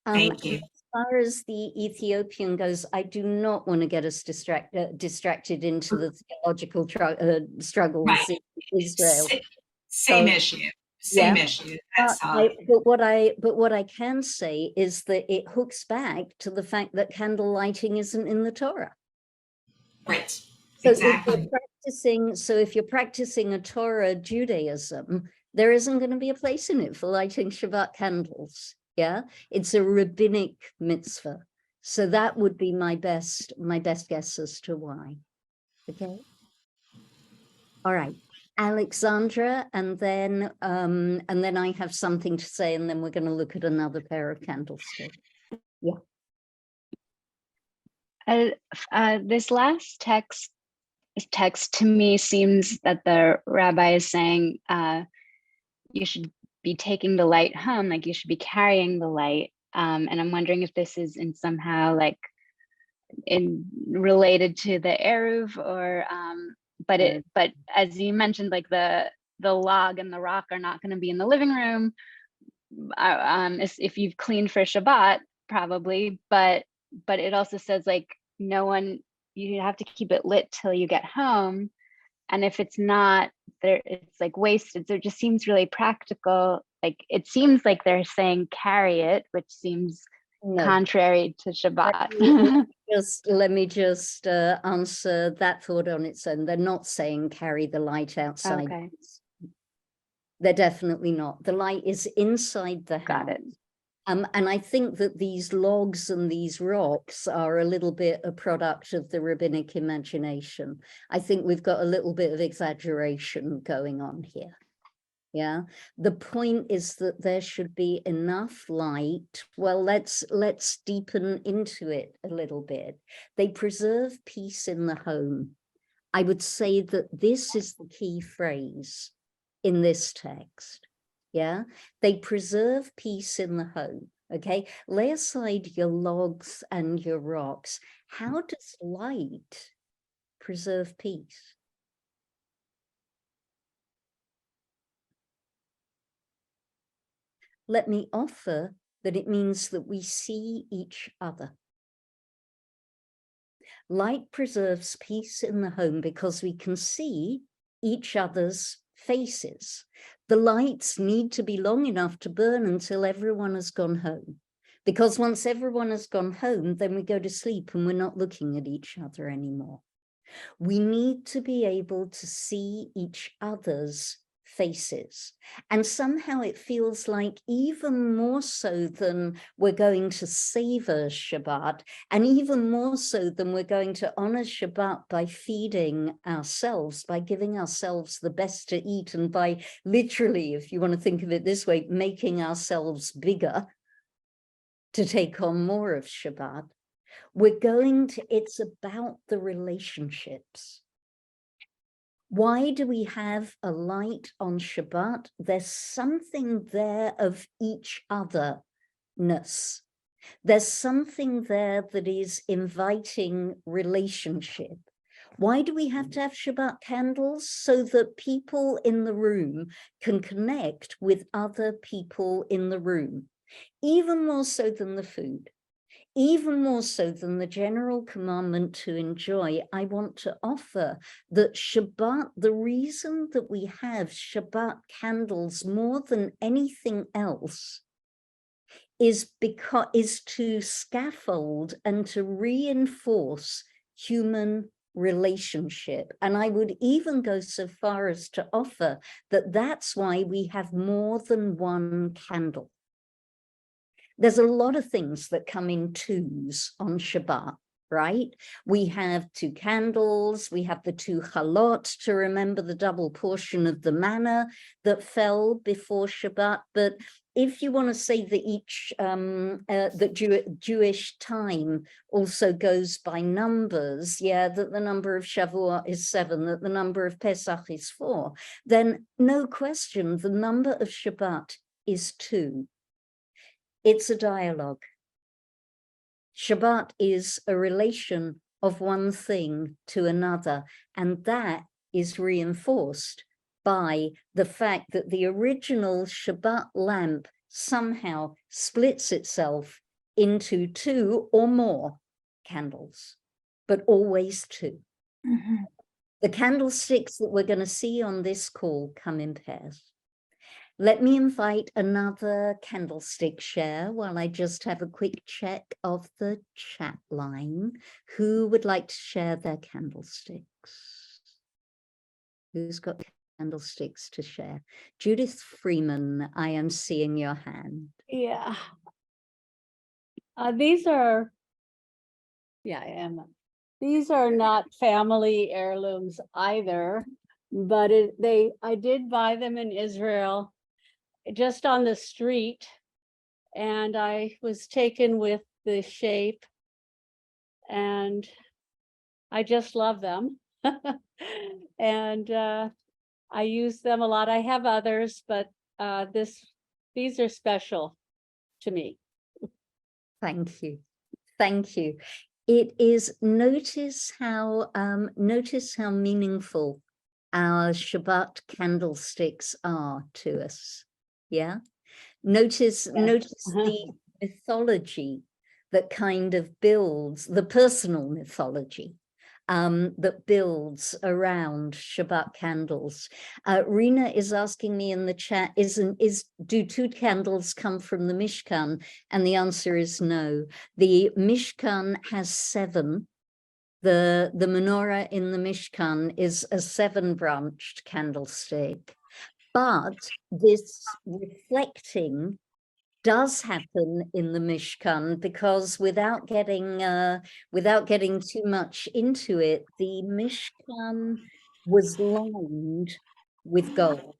Thank you. As far as the Ethiopian goes, I do not want to get us distracted into the theological struggles in Israel. Same issue. Same issue. That's all. But what I can say is that it hooks back to the fact that candle lighting isn't in the Torah. Right. So exactly. If you're practicing a Torah Judaism, there isn't going to be a place in it for lighting Shabbat candles. Yeah, it's a rabbinic mitzvah. So that would be my best guess as to why. Okay. All right. Alexandra, and then I have something to say, and then we're going to look at another pair of candlesticks. Yeah. This last text to me seems that the rabbi is saying you should be taking the light home, like you should be carrying the light. And I'm wondering if this is in somehow like related to the Eruv or but as you mentioned, like the log and the rock are not going to be in the living room. If you've cleaned for Shabbat, probably, but it also says like you have to keep it lit till you get home. And if it's not there, it's like wasted. So it just seems really practical. Like it seems like they're saying carry it, which seems contrary to Shabbat. Let me just answer that thought on its own. They're not saying carry the light outside. Okay. They're definitely not. The light is inside the house. Got it. And I think that these logs and these rocks are a little bit a product of the rabbinic imagination. I think we've got a little bit of exaggeration going on here. Yeah, the point is that there should be enough light. Well, let's deepen into it a little bit. They preserve peace in the home. I would say that this is the key phrase in this text. Yeah, they preserve peace in the home. Okay, lay aside your logs and your rocks. How does light preserve peace? Let me offer that it means that we see each other. Light preserves peace in the home because we can see each other's faces. The lights need to be long enough to burn until everyone has gone home. Because once everyone has gone home, then we go to sleep and we're not looking at each other anymore. We need to be able to see each other's faces. And somehow it feels like even more so than we're going to savor Shabbat, and even more so than we're going to honor Shabbat by feeding ourselves, by giving ourselves the best to eat, and by literally, if you want to think of it this way, making ourselves bigger to take on more of Shabbat. We're going to, it's about the relationships. Why do we have a light on Shabbat? There's something there of each otherness. There's something there that is inviting relationship. Why do we have to have Shabbat candles? So that people in the room can connect with other people in the room, even more so than the food. Even more so than the general commandment to enjoy, I want to offer that Shabbat, the reason that we have Shabbat candles more than anything else is to scaffold and to reinforce human relationship. And I would even go so far as to offer that that's why we have more than one candle. There's a lot of things that come in twos on Shabbat, right? We have 2 candles, we have the 2 chalot to remember the double portion of the manna that fell before Shabbat. But if you want to say that each, that Jewish time also goes by numbers, yeah, that the number of Shavuot is 7, that the number of Pesach is 4, then no question, the number of Shabbat is 2. It's a dialogue. Shabbat is a relation of one thing to another, and that is reinforced by the fact that the original Shabbat lamp somehow splits itself into 2 or more candles, but always 2. Mm-hmm. The candlesticks that we're going to see on this call come in pairs. Let me invite another candlestick share while I just have a quick check of the chat line. Who would like to share their candlesticks? Who's got candlesticks to share? Judith Freeman, I am seeing your hand. Yeah. These are, yeah, I am. These are not family heirlooms either, but I did buy them in Israel just on the street, and I was taken with the shape, and I just love them. And I use them a lot. I have others, but these are special to me. Thank you. Thank you. It is, notice how meaningful our Shabbat candlesticks are to us. Yeah. Notice the mythology that kind of builds, the personal mythology that builds around Shabbat candles. Rena is asking me in the chat, do 2 candles come from the Mishkan? And the answer is no. The Mishkan has 7. The menorah in the Mishkan is a 7-branched candlestick. But this reflecting does happen in the Mishkan, because without getting too much into it, the Mishkan was lined with gold.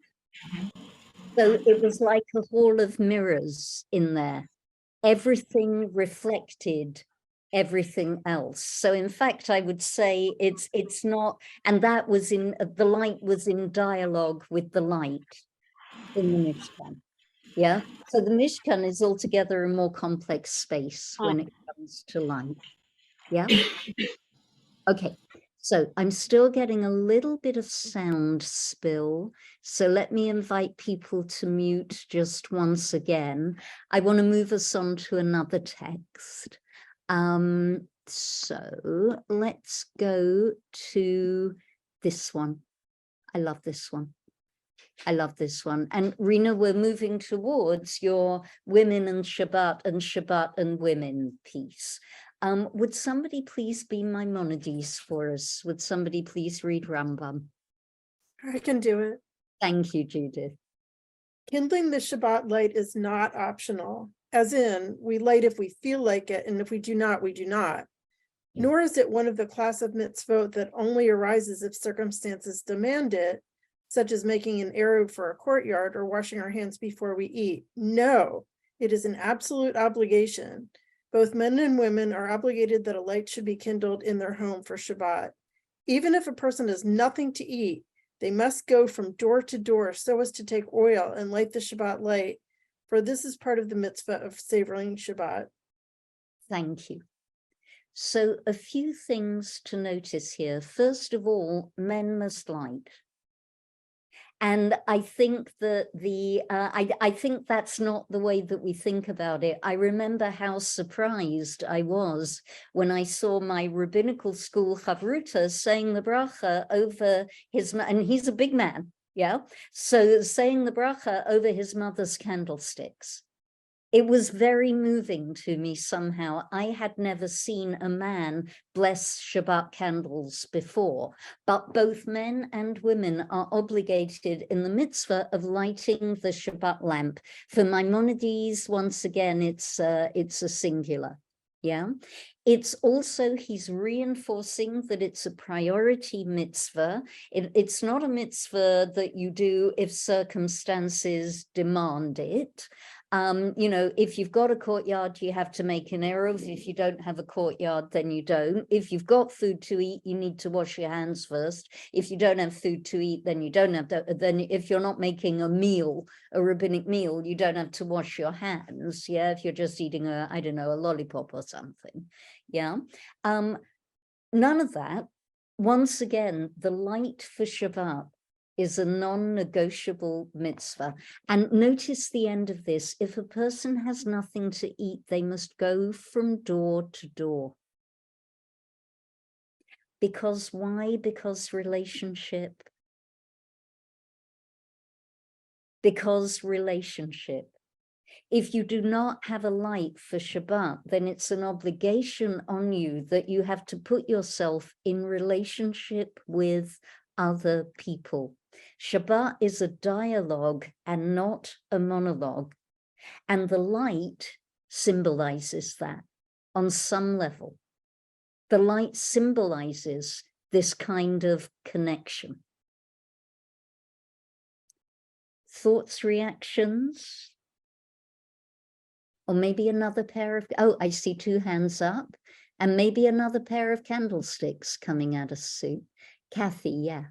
So it was like a hall of mirrors in there. Everything reflected everything else. So in fact, I would say it's not, and that was the light was in dialogue with the light in the Mishkan. Yeah. So the Mishkan is altogether a more complex space when it comes to light. Yeah. Okay. So I'm still getting a little bit of sound spill. So let me invite people to mute just once again. I want to move us on to another text. So let's go to this one. I love this one. I love this one. And Rena, we're moving towards your women and Shabbat and women piece. Would somebody please be Maimonides for us? Would somebody please read Rambam? I can do it. Thank you, Judith. Kindling the Shabbat light is not optional, as in we light if we feel like it, and if we do not, we do not. Yeah. Nor is it one of the class of mitzvot that only arises if circumstances demand it, such as making an eruv for a courtyard or washing our hands before we eat. No, it is an absolute obligation. Both men and women are obligated that a light should be kindled in their home for Shabbat. Even if a person has nothing to eat, they must go from door to door so as to take oil and light the Shabbat light, for this is part of the mitzvah of savoring Shabbat. Thank you. So a few things to notice here. First of all, men must light. And I think that I think that's not the way that we think about it. I remember how surprised I was when I saw my rabbinical school Chavruta saying the bracha over his, and he's a big man, yeah? So saying the bracha over his mother's candlesticks. It was very moving to me somehow. I had never seen a man bless Shabbat candles before, but both men and women are obligated in the mitzvah of lighting the Shabbat lamp. For Maimonides, once again, it's a singular. Yeah, it's also, he's reinforcing that it's a priority mitzvah. It's not a mitzvah that you do if circumstances demand it. You know, if you've got a courtyard, you have to make an eruv. If you don't have a courtyard, then you don't. If you've got food to eat, you need to wash your hands first. If you don't have food to eat, then you don't have to, then if you're not making a meal, a rabbinic meal, you don't have to wash your hands. Yeah, if you're just eating a, I don't know, a lollipop or something. Yeah. None of that. Once again, the light for Shabbat is a non-negotiable mitzvah. And notice the end of this. If a person has nothing to eat, they must go from door to door. Because why? Because relationship. Because relationship. If you do not have a light for Shabbat, then it's an obligation on you that you have to put yourself in relationship with other people. Shabbat is a dialogue and not a monologue. And the light symbolizes that on some level. The light symbolizes this kind of connection. Thoughts, reactions? Or maybe another pair of, oh, I see two hands up. And maybe another pair of candlesticks coming at us soon. Kathy, yeah.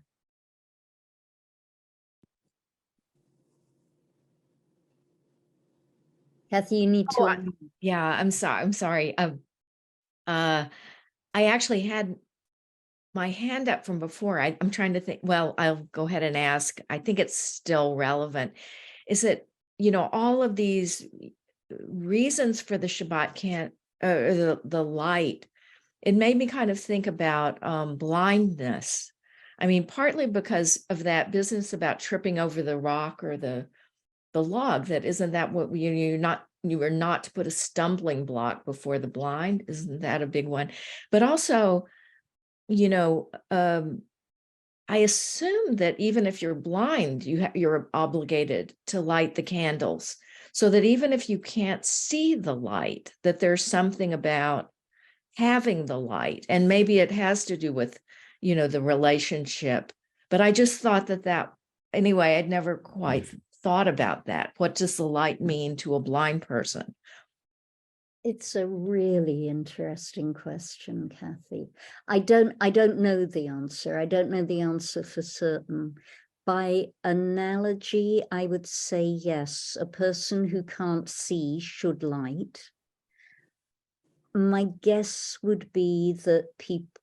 Kathy, you need to. Yeah, I'm sorry. I actually had my hand up from before. I'm trying to think. Well, I'll go ahead and ask. I think it's still relevant. Is it, you know, all of these reasons for the Shabbat the light? It made me kind of think about blindness. I mean, partly because of that business about tripping over the rock or the log. That isn't that what you were not to put a stumbling block before the blind. Isn't that a big one? But also, you know, I assume that even if you're blind, you're obligated to light the candles, so that even if you can't see the light, that there's something about having the light. And maybe it has to do with, the relationship. But I just thought that anyway, I'd never quite thought about that. What does the light mean to a blind person? It's a really interesting question, Kathy. I don't know the answer. I don't know the answer for certain. By analogy, I would say yes, a person who can't see should light. My guess would be that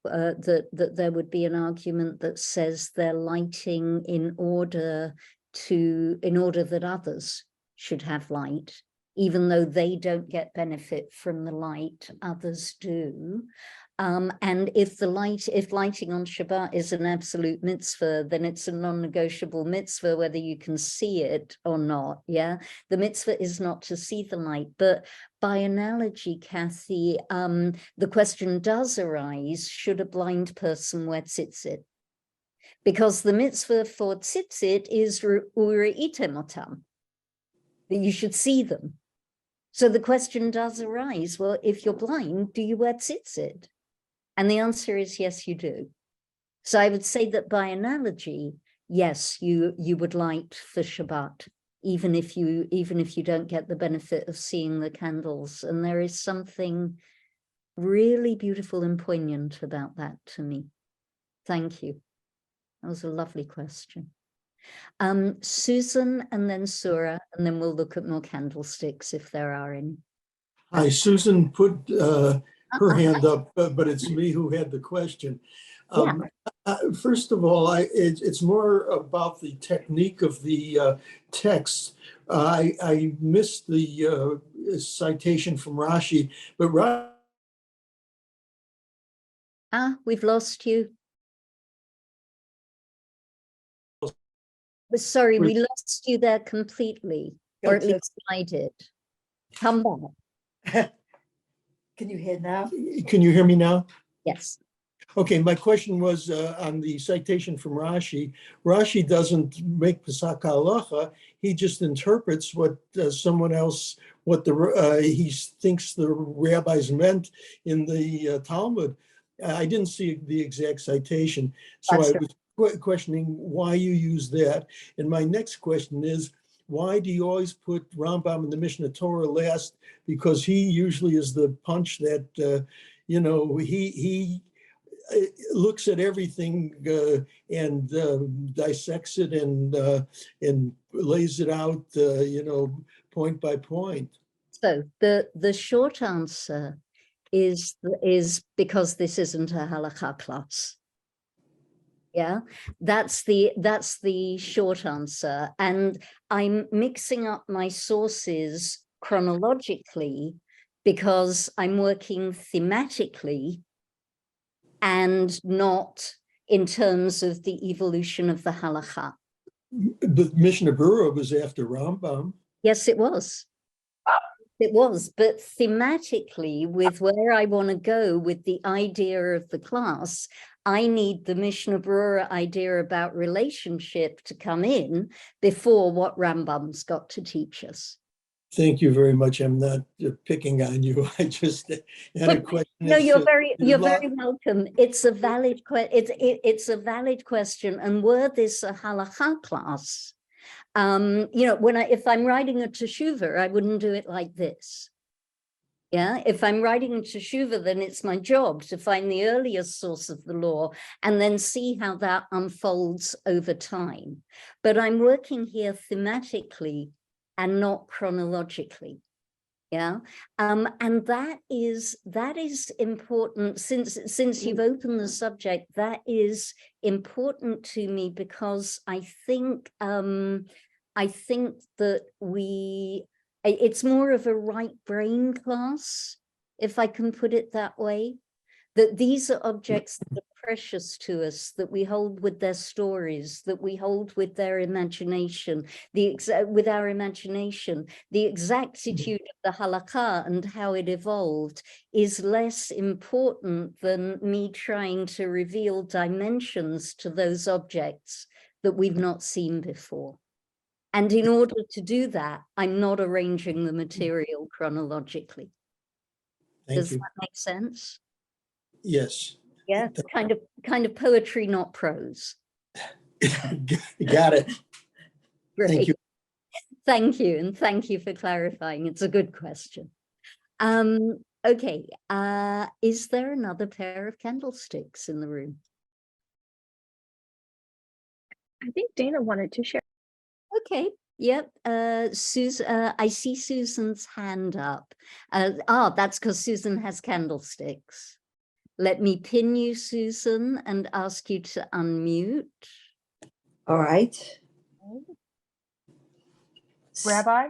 that there would be an argument that says they're lighting in order that others should have light, even though they don't get benefit from the light, others do. And if lighting on Shabbat is an absolute mitzvah, then it's a non-negotiable mitzvah, whether you can see it or not. Yeah, the mitzvah is not to see the light. But by analogy, Kathy, the question does arise: should a blind person wear tzitzit? Because the mitzvah for tzitzit is ureitem otam, that you should see them. So the question does arise: well, if you're blind, do you wear tzitzit? And the answer is yes, you do. So I would say that by analogy, yes, you would light for Shabbat, even if you don't get the benefit of seeing the candles. And there is something really beautiful and poignant about that to me. Thank you. That was a lovely question. Susan and then Sura, and then we'll look at more candlesticks if there are any. Hi, Susan put her hand up, but it's me who had the question. First of all, it's more about the technique of the text. I missed the citation from Rashi, but we've lost you. Sorry, we lost you there completely, or at least I did. Come back. Can you hear now? Can you hear me now? Yes. Okay, my question was on the citation from Rashi. Rashi doesn't make Pesach halacha. He just interprets what someone else, he thinks the rabbis meant in the Talmud. I didn't see the exact citation, so I was questioning why you use that. And my next question is, why do you always put Rambam in the Mishnah Torah last? Because he usually is the punch that, he looks at everything and dissects it and lays it out, point by point. So the short answer is because this isn't a halakha class. Yeah, that's the short answer. And I'm mixing up my sources chronologically because I'm working thematically and not in terms of the evolution of the halakha. The Mishnah Berurah was after Rambam. Yes, it was. It was, but thematically, with where I want to go with the idea of the class, I need the Mishnah Berurah idea about relationship to come in before what Rambam's got to teach us. Thank you very much. I'm not picking on you. I just had a question. No, you're very welcome. It's a valid it's a valid question. And were this a halakha class, if I'm writing a teshuvah, I wouldn't do it like this. Yeah, if I'm writing a teshuvah, then it's my job to find the earliest source of the law and then see how that unfolds over time. But I'm working here thematically and not chronologically. Yeah, and that is important. Since you've opened the subject, that is important to me because I think that it's more of a right brain class, if I can put it that way. that these are objects that are precious to us, that we hold with their stories, that we hold with their imagination, with our imagination. The exactitude of the halakha and how it evolved is less important than me trying to reveal dimensions to those objects that we've not seen before. And in order to do that, I'm not arranging the material chronologically. Does that make sense? Yes. Yeah, kind of poetry, not prose. Got it. Great. Thank you. Thank you, and thank you for clarifying. It's a good question. Okay, is there another pair of candlesticks in the room? I think Dana wanted to share. Okay, yep. Susan, I see Susan's hand up. That's because Susan has candlesticks. Let me pin you, Susan, and ask you to unmute. All right. Rabbi,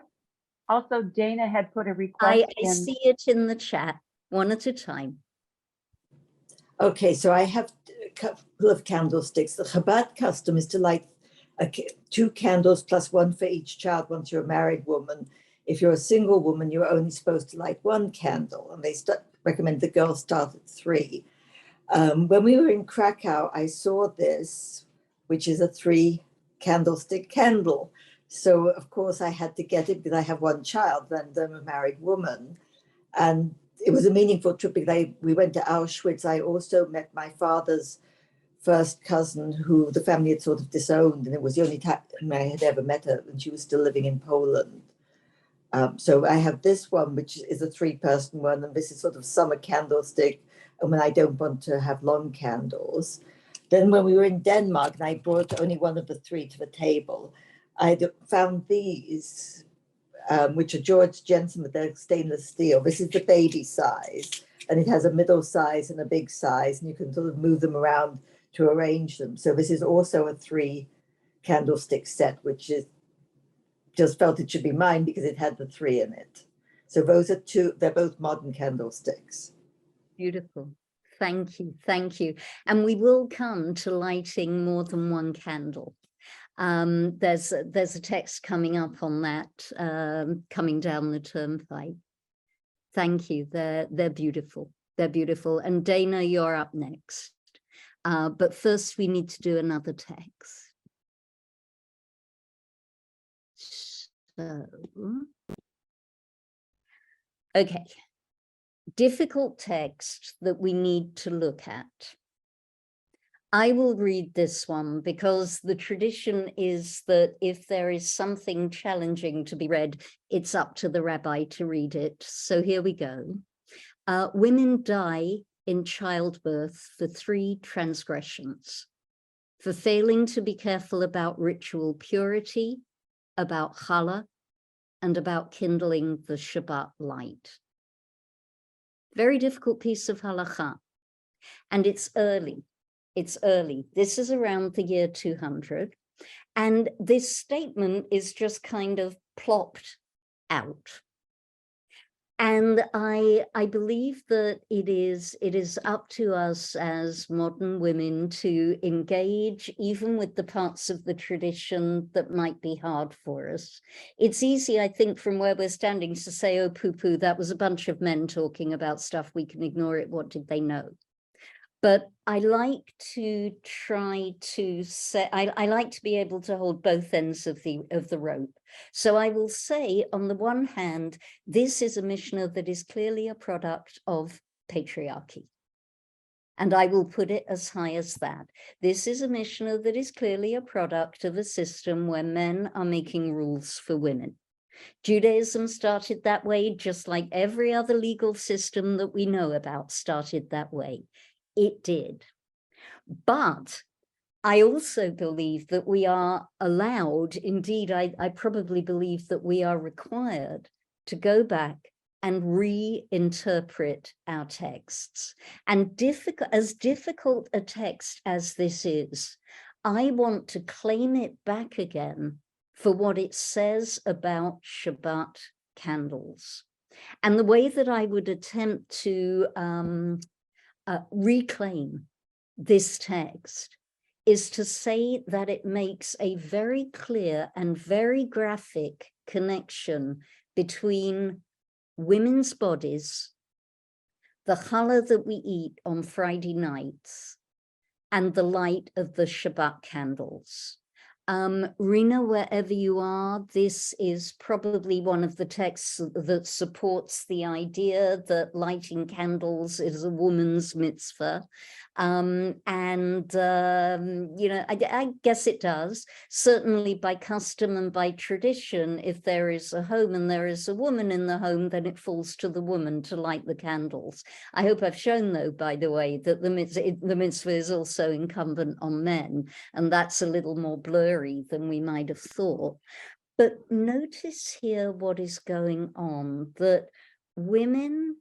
also Dana had put a request I see it in the chat, one at a time. Okay, so I have a couple of candlesticks. The Chabad custom is to light 2 candles plus 1 for each child once you're a married woman. If you're a single woman, you're only supposed to light 1 candle, and they recommend the girls start at 3. When we were in Krakow, I saw this, which is a 3 candlestick candle. So of course I had to get it because I have 1 child and I'm a married woman. And it was a meaningful trip because we went to Auschwitz. I also met my father's first cousin who the family had sort of disowned, and it was the only time I had ever met her, and she was still living in Poland. So I have this one, which is a 3-person one, and this is sort of summer candlestick, and when I don't want to have long candles. Then when we were in Denmark, and I brought only one of the 3 to the table, I found these, which are George Jensen with their stainless steel. This is the baby size, and it has a middle size and a big size, and you can sort of move them around to arrange them. So this is also a 3 candlestick set, which is just felt it should be mine because it had the 3 in it. So those are 2, they're both modern candlesticks. Beautiful. Thank you. Thank you. And we will come to lighting more than 1 candle. There's a text coming up on that, coming down the turnpike. Thank you. They're beautiful. They're beautiful. And Dana, you're up next. But first we need to do another text. So, okay. Difficult text that we need to look at. I will read this one because the tradition is that if there is something challenging to be read, it's up to the rabbi to read it. So here we go. Women die in childbirth for 3 transgressions: for failing to be careful about ritual purity, about challah, and about kindling the Shabbat light. Very difficult piece of halakha, and it's early. It's early. This is around the year 200, and this statement is just kind of plopped out. And I believe that it is up to us as modern women to engage even with the parts of the tradition that might be hard for us. It's easy, I think, from where we're standing to say, oh, poo-poo, that was a bunch of men talking about stuff, we can ignore it, what did they know? But I like to try to say, I like to be able to hold both ends of the rope. So I will say, on the one hand, this is a Mishnah that is clearly a product of patriarchy. And I will put it as high as that. This is a Mishnah that is clearly a product of a system where men are making rules for women. Judaism started that way, just like every other legal system that we know about started that way. It did. But I also believe that we are allowed, indeed, I probably believe that we are required to go back and reinterpret our texts. And as difficult a text as this is, I want to claim it back again for what it says about Shabbat candles. And the way that I would attempt to reclaim this text is to say that it makes a very clear and very graphic connection between women's bodies, the challah that we eat on Friday nights, and the light of the Shabbat candles. Rina, wherever you are, this is probably one of the texts that supports the idea that lighting candles is a woman's mitzvah. You know, I guess it does. Certainly by custom and by tradition, if there is a home and there is a woman in the home, then it falls to the woman to light the candles. I hope I've shown, though, by the way, that the mitzvah is also incumbent on men, and that's a little more blurry than we might have thought. But notice here what is going on, that women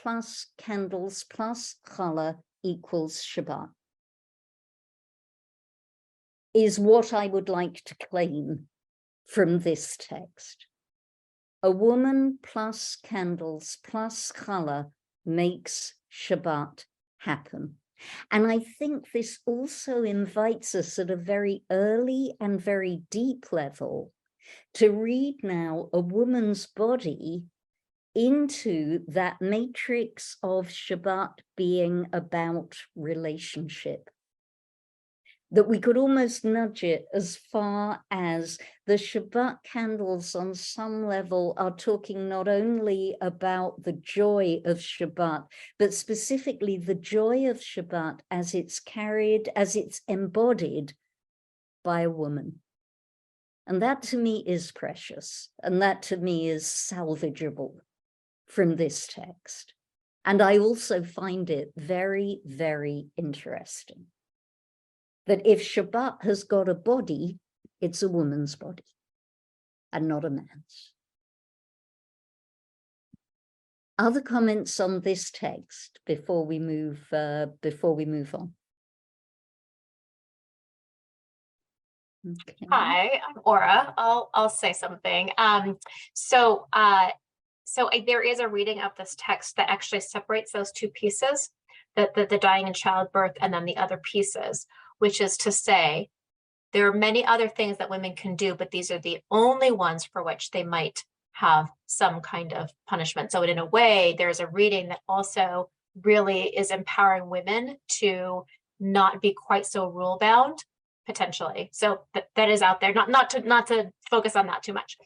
plus candles plus challah equals Shabbat, is what I would like to claim from this text. A woman plus candles plus challah makes Shabbat happen. And I think this also invites us at a very early and very deep level to read now a woman's body into that matrix of Shabbat being about relationship. That we could almost nudge it as far as the Shabbat candles on some level are talking not only about the joy of Shabbat, but specifically the joy of Shabbat as it's carried, as it's embodied by a woman. And that to me is precious, and that to me is salvageable from this text. And I also find it very, very interesting that if Shabbat has got a body, it's a woman's body and not a man's. Other comments on this text before we move on? Okay. Hi, I'm Aura. I'll say something. So there is a reading of this text that actually separates those two pieces, the dying in childbirth and then the other pieces, which is to say, there are many other things that women can do, but these are the only ones for which they might have some kind of punishment. So in a way, there's a reading that also really is empowering women to not be quite so rule bound, potentially. So that is out there, not to focus on that too much.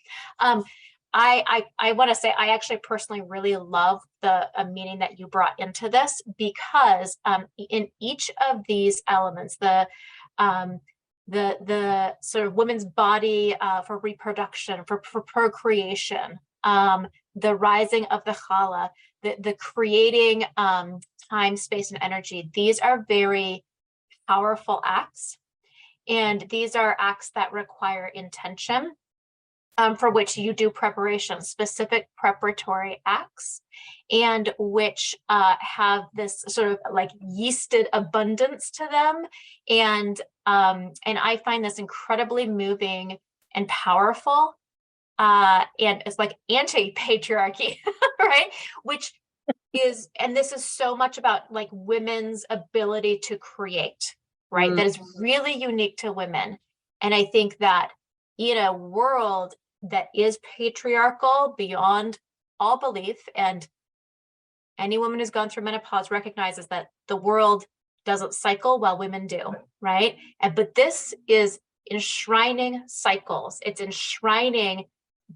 I want to say I actually personally really love the meaning that you brought into this, because in each of these elements, the sort of women's body for reproduction, for procreation, the rising of the challah, the creating time, space, and energy, these are very powerful acts. And these are acts that require intention, for which you do preparation, specific preparatory acts, and which have this sort of like yeasted abundance to them. And I find this incredibly moving and powerful. And it's like anti-patriarchy, right? Which is, and this is so much about like women's ability to create, right? That is really unique to women. And I think that in a world that is patriarchal beyond all belief, and any woman who's gone through menopause recognizes that the world doesn't cycle while women do, right? But this is enshrining cycles. It's enshrining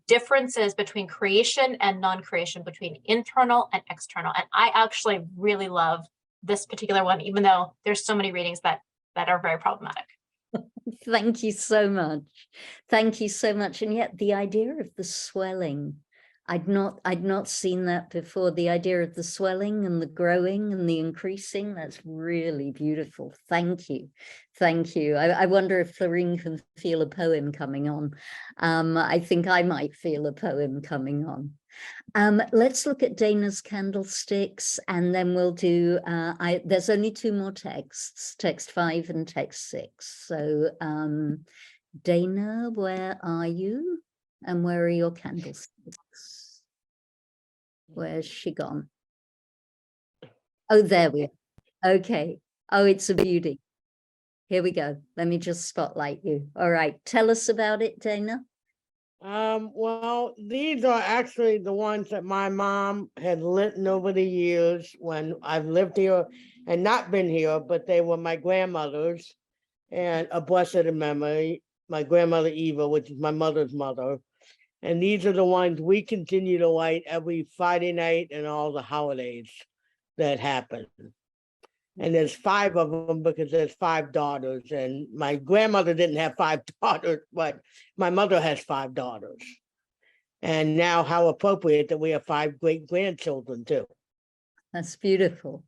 differences between creation and non-creation, between internal and external. And I actually really love this particular one, even though there's so many readings that are very problematic. Thank you so much. Thank you so much. And yet the idea of the swelling, I'd not seen that before. The idea of the swelling and the growing and the increasing, that's really beautiful. Thank you. Thank you. I wonder if Florine can feel a poem coming on. I think I might feel a poem coming on. Let's look at Dana's candlesticks, and then we'll do, there's only two more texts, text 5 and text 6. So Dana, where are you? And where are your candlesticks? Where's she gone? Oh, there we are. Okay. Oh, it's a beauty. Here we go. Let me just spotlight you. All right. Tell us about it, Dana. Well, these are actually the ones that my mom had lit over the years when I've lived here and not been here, but they were my grandmother's and a blessed in memory, my grandmother Eva, which is my mother's mother. And these are the ones we continue to light every Friday night and all the holidays that happen. And there's 5 of them because there's 5 daughters. And my grandmother didn't have 5 daughters, but my mother has 5 daughters. And now how appropriate that we have 5 great grandchildren too. That's beautiful.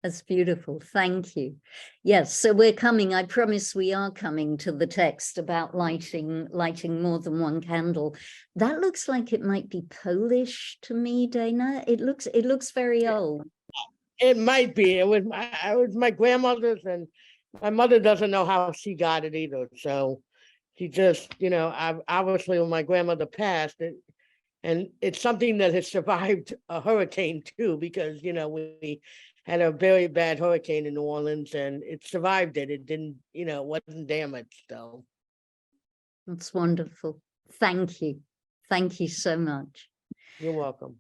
That's beautiful. Thank you. Yes, so we're coming, I promise we are coming to the text about lighting more than one candle. That looks like it might be Polish to me, Dana. It looks very old. It might be. It was my grandmother's, and my mother doesn't know how she got it either. So she just, obviously when my grandmother passed, and it's something that has survived a hurricane too, because, we had a very bad hurricane in New Orleans and it survived it. It didn't, wasn't damaged. So that's wonderful. Thank you. Thank you so much. You're welcome.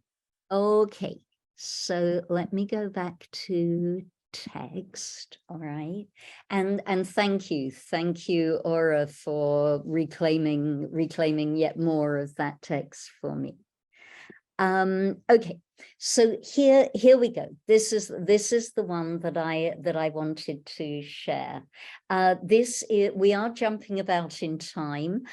Okay. So let me go back to text. All right. And thank you, Aura, for reclaiming yet more of that text for me. Okay, so here we go. This is the one that I wanted to share. We are jumping about in time.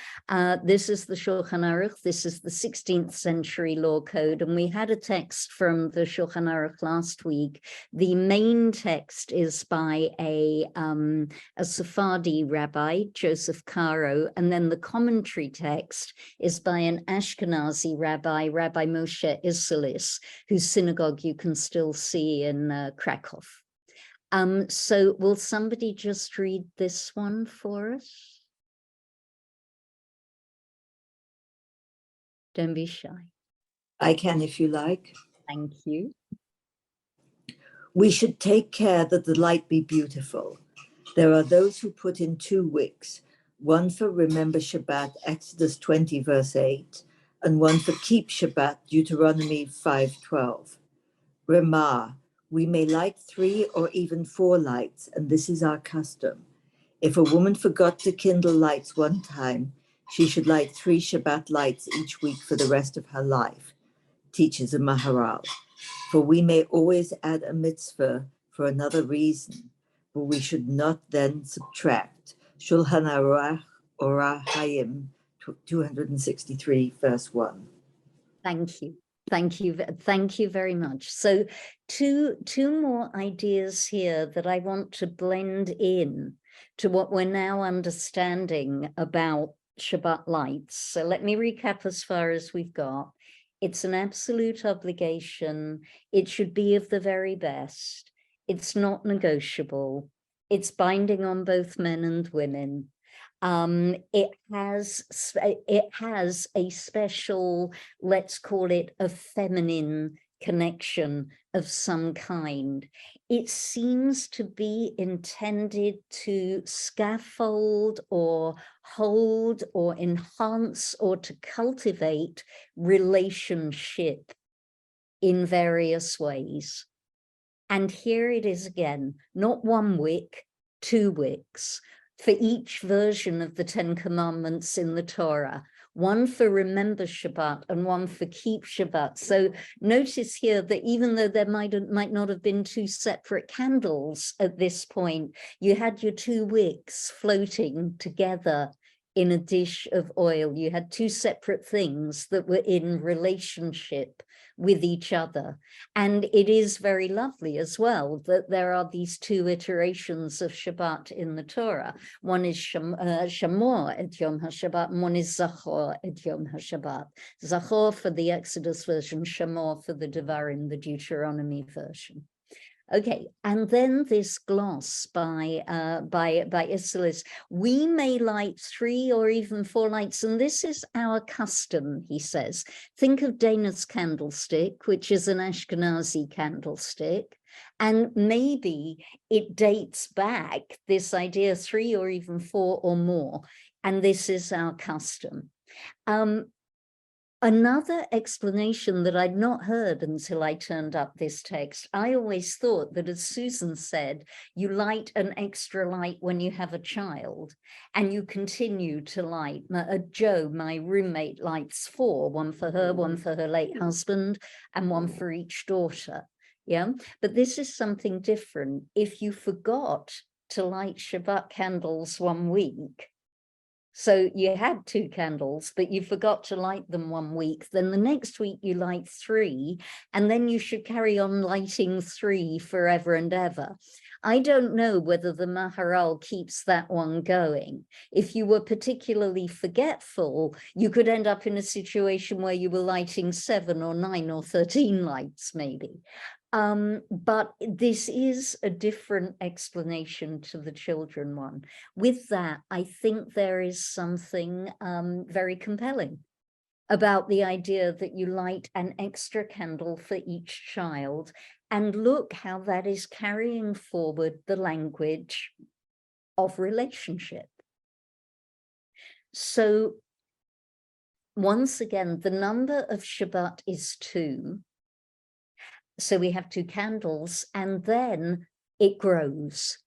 This is the Shulchan Aruch. This is the 16th century law code, and we had a text from the Shulchan Aruch last week. The main text is by a Sephardi rabbi, Joseph Caro, and then the commentary text is by an Ashkenazi rabbi, Rabbi Moshe Isserlis, whose synagogue you can still see in Krakow. So will somebody just read this one for us? Don't be shy. I can if you like. Thank you. We should take care that the light be beautiful. There are those who put in 2 wicks, one for Remember Shabbat, Exodus 20, verse 8, and one for Keep Shabbat, Deuteronomy 5:12. Remar, we may light 3 or even 4 lights, and this is our custom. If a woman forgot to kindle lights one time, she should light 3 Shabbat lights each week for the rest of her life, teaches a Maharal. For we may always add a mitzvah for another reason, but we should not then subtract. Shulchan Aruch Orah Hayim 263, verse 1. Thank you. Thank you very much. So two more ideas here that I want to blend in to what we're now understanding about Shabbat lights. So let me recap as far as we've got. It's an absolute obligation. It should be of the very best. It's not negotiable. It's binding on both men and women. It has a special, let's call it a feminine connection of some kind. It seems to be intended to scaffold or hold or enhance or to cultivate relationship in various ways. And here it is again, not 1 wick, 2 wicks, for each version of the 10 Commandments in the Torah, one for Remember Shabbat and one for Keep Shabbat. So notice here that even though there might not have been 2 separate candles at this point, you had your 2 wicks floating together in a dish of oil. You had 2 separate things that were in relationship with each other. And it is very lovely as well that there are these 2 iterations of Shabbat in the Torah. One is Shamor et Yom HaShabbat, and one is Zachor et Yom HaShabbat. Zachor for the Exodus version, Shamor for the Devarim, the Deuteronomy version. Okay, and then this gloss by Isserlis. We may light 3 or even 4 lights, and this is our custom, he says. Think of Dana's candlestick, which is an Ashkenazi candlestick. And maybe it dates back, this idea, 3 or even 4 or more, and this is our custom. Another explanation that I'd not heard until I turned up this text, I always thought that, as Susan said, you light an extra light when you have a child, and you continue to light. Joe, my roommate, lights 4, one for her late husband, and one for each daughter. Yeah, but this is something different. If you forgot to light Shabbat candles one week, so you had 2 candles, but you forgot to light them one week, then the next week you light 3, and then you should carry on lighting 3 forever and ever. I don't know whether the Maharal keeps that one going. If you were particularly forgetful, you could end up in a situation where you were lighting 7 or 9 or 13 lights maybe. But this is a different explanation to the children one. With that, I think there is something very compelling about the idea that you light an extra candle for each child, and look how that is carrying forward the language of relationship. So once again, the number of Shabbat is 2. So we have 2 candles, and then it grows.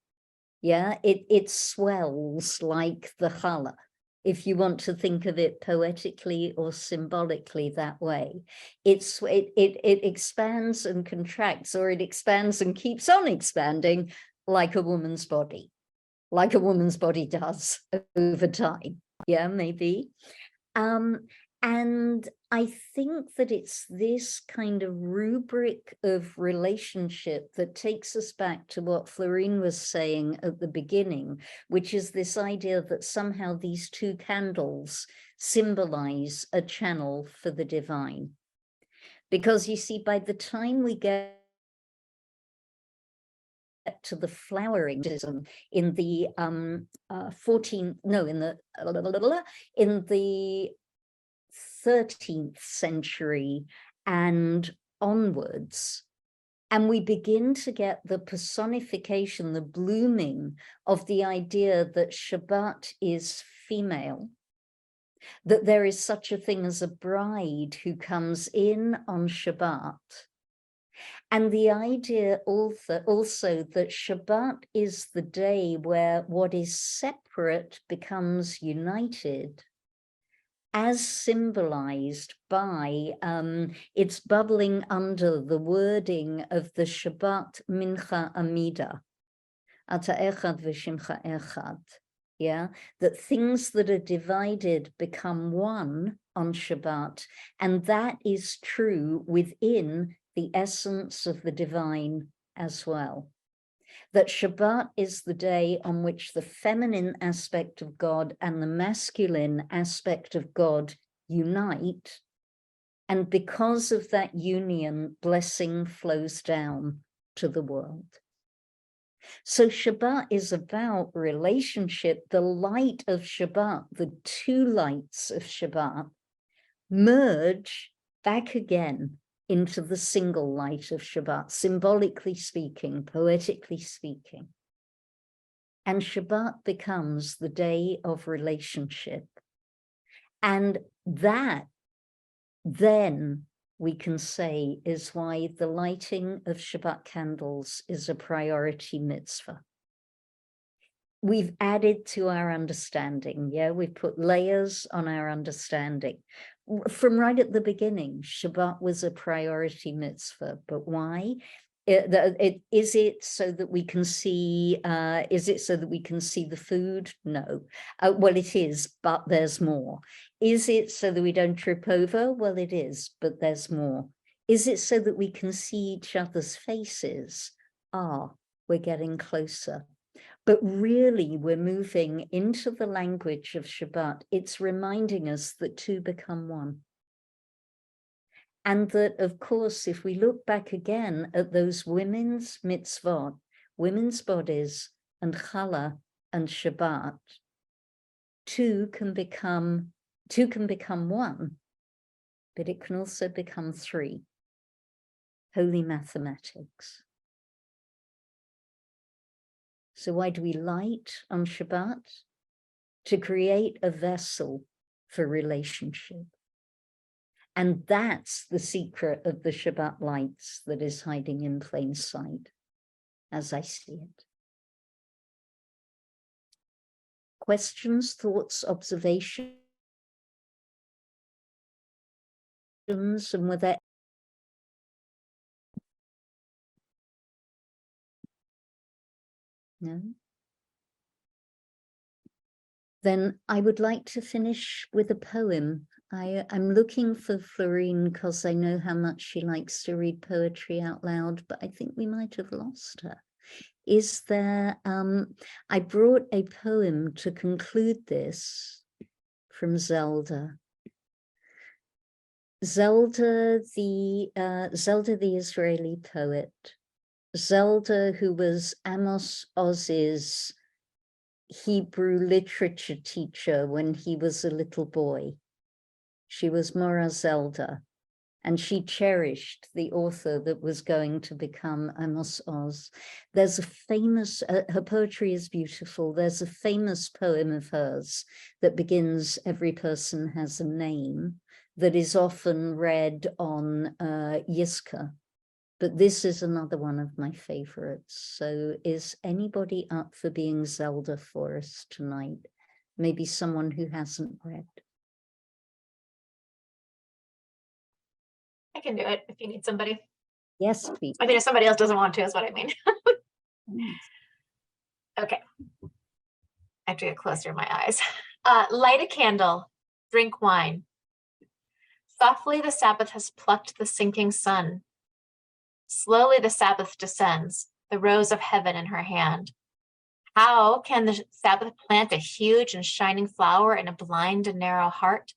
Yeah, it swells like the challah, if you want to think of it poetically or symbolically that way. It expands and contracts, or it expands and keeps on expanding like a woman's body does over time. Yeah, maybe. And I think that it's this kind of rubric of relationship that takes us back to what Florine was saying at the beginning, which is this idea that somehow these 2 candles symbolize a channel for the divine. Because you see, by the time we get to the flowering in the 13th century and onwards, and we begin to get the personification, the blooming of the idea that Shabbat is female, that there is such a thing as a bride who comes in on Shabbat, and the idea also that Shabbat is the day where what is separate becomes united, as symbolized by it's bubbling under the wording of the Shabbat Mincha Amida, Ata Echad V'Shimcha Echad. Yeah, that things that are divided become one on Shabbat, and that is true within the essence of the divine as well. That Shabbat is the day on which the feminine aspect of God and the masculine aspect of God unite. And because of that union, blessing flows down to the world. So Shabbat is about relationship. The light of Shabbat, the 2 lights of Shabbat, merge back again into the single light of Shabbat, symbolically speaking, poetically speaking. And Shabbat becomes the day of relationship. And that, then, we can say, is why the lighting of Shabbat candles is a priority mitzvah. We've added to our understanding, yeah? We've put layers on our understanding. From right at the beginning, Shabbat was a priority mitzvah, but why? Is it so that we can see? Is it so that we can see the food? No. Well, it is, but there's more. Is it so that we don't trip over? Well, it is, but there's more. Is it so that we can see each other's faces? We're getting closer. But really, we're moving into the language of Shabbat. It's reminding us that 2 become 1. And that, of course, if we look back again at those women's mitzvot, women's bodies, and challah and Shabbat, 2 can become 1, but it can also become 3. Holy mathematics. So why do we light on Shabbat? To create a vessel for relationship. And that's the secret of the Shabbat lights that is hiding in plain sight, as I see it. Questions, thoughts, observations, and were there no? Then I would like to finish with a poem. I'm looking for Florine because I know how much she likes to read poetry out loud, but I think we might have lost her. Is there, I brought a poem to conclude this from Zelda. Zelda the Israeli poet. Zelda, who was Amos Oz's Hebrew literature teacher when he was a little boy. She was Mora Zelda, and she cherished the author that was going to become Amos Oz. There's a famous, her poetry is beautiful. There's a famous poem of hers that begins, "Every person has a name," that is often read on Yizkor. But this is another one of my favorites. So is anybody up for being Zelda for us tonight? Maybe someone who hasn't read. I can do it if you need somebody. Yes, please. I mean, if somebody else doesn't want to, is what I mean. Okay. I have to get closer to my eyes. Light a candle, drink wine. Softly the Sabbath has plucked the sinking sun. Slowly the Sabbath descends, the rose of heaven in her hand. How can the Sabbath plant a huge and shining flower in a blind and narrow heart?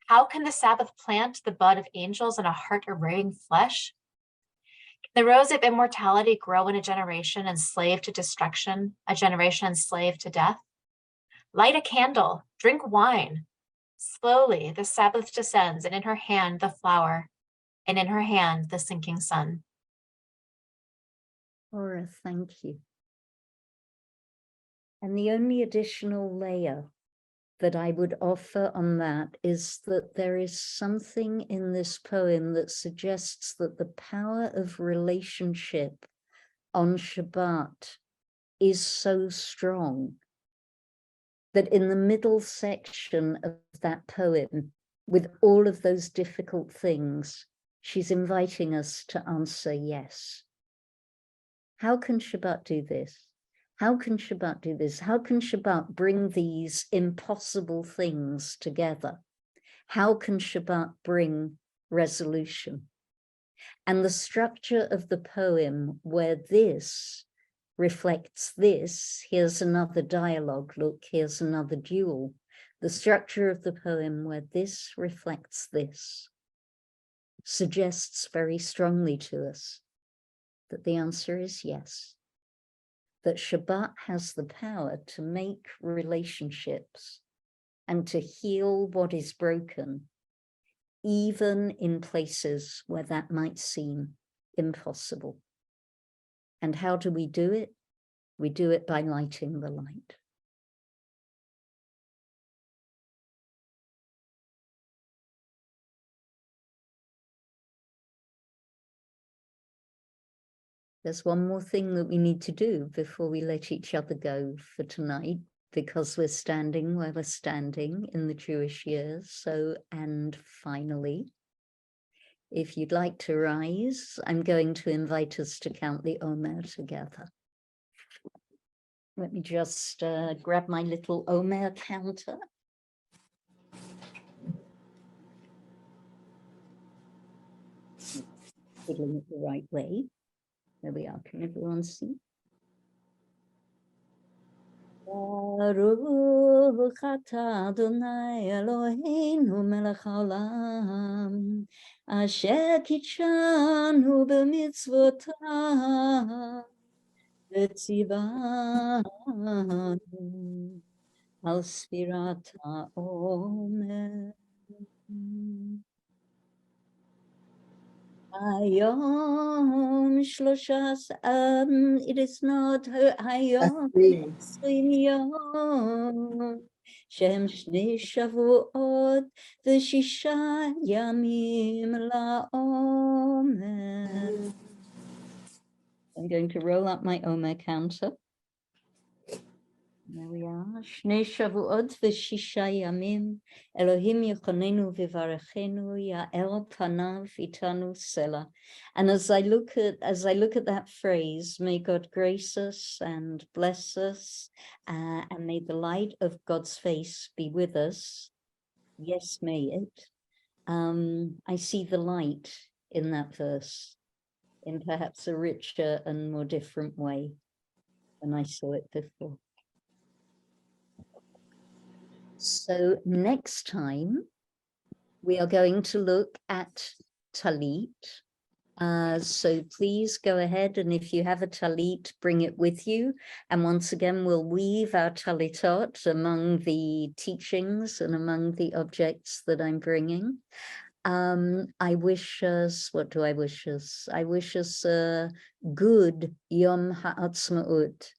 How can the Sabbath plant the bud of angels in a heart arraying flesh? Can the rose of immortality grow in a generation enslaved to destruction, a generation enslaved to death? Light a candle, drink wine. Slowly the Sabbath descends, and in her hand the flower, and in her hand the sinking sun. Laura, thank you. And the only additional layer that I would offer on that is that there is something in this poem that suggests that the power of relationship on Shabbat is so strong that in the middle section of that poem, with all of those difficult things, she's inviting us to answer yes. How can Shabbat do this? How can Shabbat do this? How can Shabbat bring these impossible things together? How can Shabbat bring resolution? And the structure of the poem where this reflects this, here's another dialogue, look, here's another duel. The structure of the poem where this reflects this suggests very strongly to us that the answer is yes. That Shabbat has the power to make relationships and to heal what is broken, even in places where that might seem impossible. And how do we do it? We do it by lighting the light. There's one more thing that we need to do before we let each other go for tonight, because we're standing where we're standing in the Jewish years. So, and finally, if you'd like to rise, I'm going to invite us to count the Omer together. Let me just grab my little Omer counter. Fiddling it the right way. There we are. Can everyone see? Baruch atah Adonai Eloheinu melech haolam, asher kitshanu b'mitzvotav, v'tzivanu al sfirat ha'omer. Hayom Shloshas, it is not Hayom Asrim. 20 Yom, Shem Shnei Shavuot v'shisha Yamim la'omer. I'm going to roll up my Omer counter. There we are. Shnei Shavuot v'shisha Yamim, Elohim Yechonenu v'varechenu, Ya'er panav itanu Selah. And as I look at that phrase, may God grace us and bless us, and may the light of God's face be with us. Yes, may it. I see the light in that verse in perhaps a richer and more different way than I saw it before. So next time we are going to look at Talit. So please go ahead, and if you have a Talit, bring it with you. And once again, we'll weave our Talitot among the teachings and among the objects that I'm bringing. I wish us, what do I wish us? I wish us a good Yom Ha'atzmaut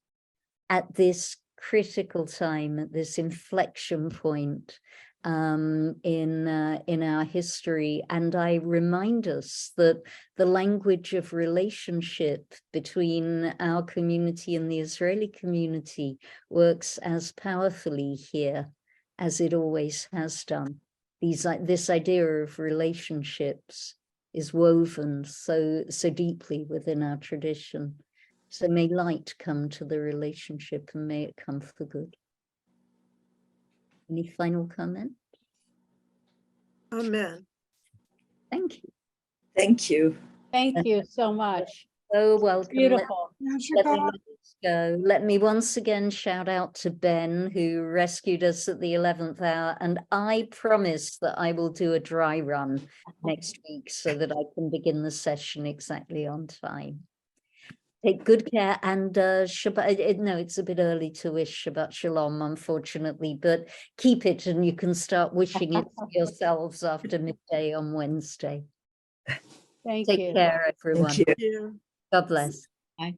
at this critical time, at this inflection point in our history. And I remind us that the language of relationship between our community and the Israeli community works as powerfully here as it always has done. This idea of relationships is woven so deeply within our tradition. So may light come to the relationship and may it come for good. Any final comment? Amen. Thank you. Thank you. Thank you so much. So welcome. Beautiful. Let me once again shout out to Ben, who rescued us at the 11th hour. And I promise that I will do a dry run next week so that I can begin the session exactly on time. Take good care, and Shabbat, no, it's a bit early to wish Shabbat Shalom, unfortunately, but keep it and you can start wishing it for yourselves after midday on Wednesday. Thank you. Take care, everyone. Thank you. God bless. Bye.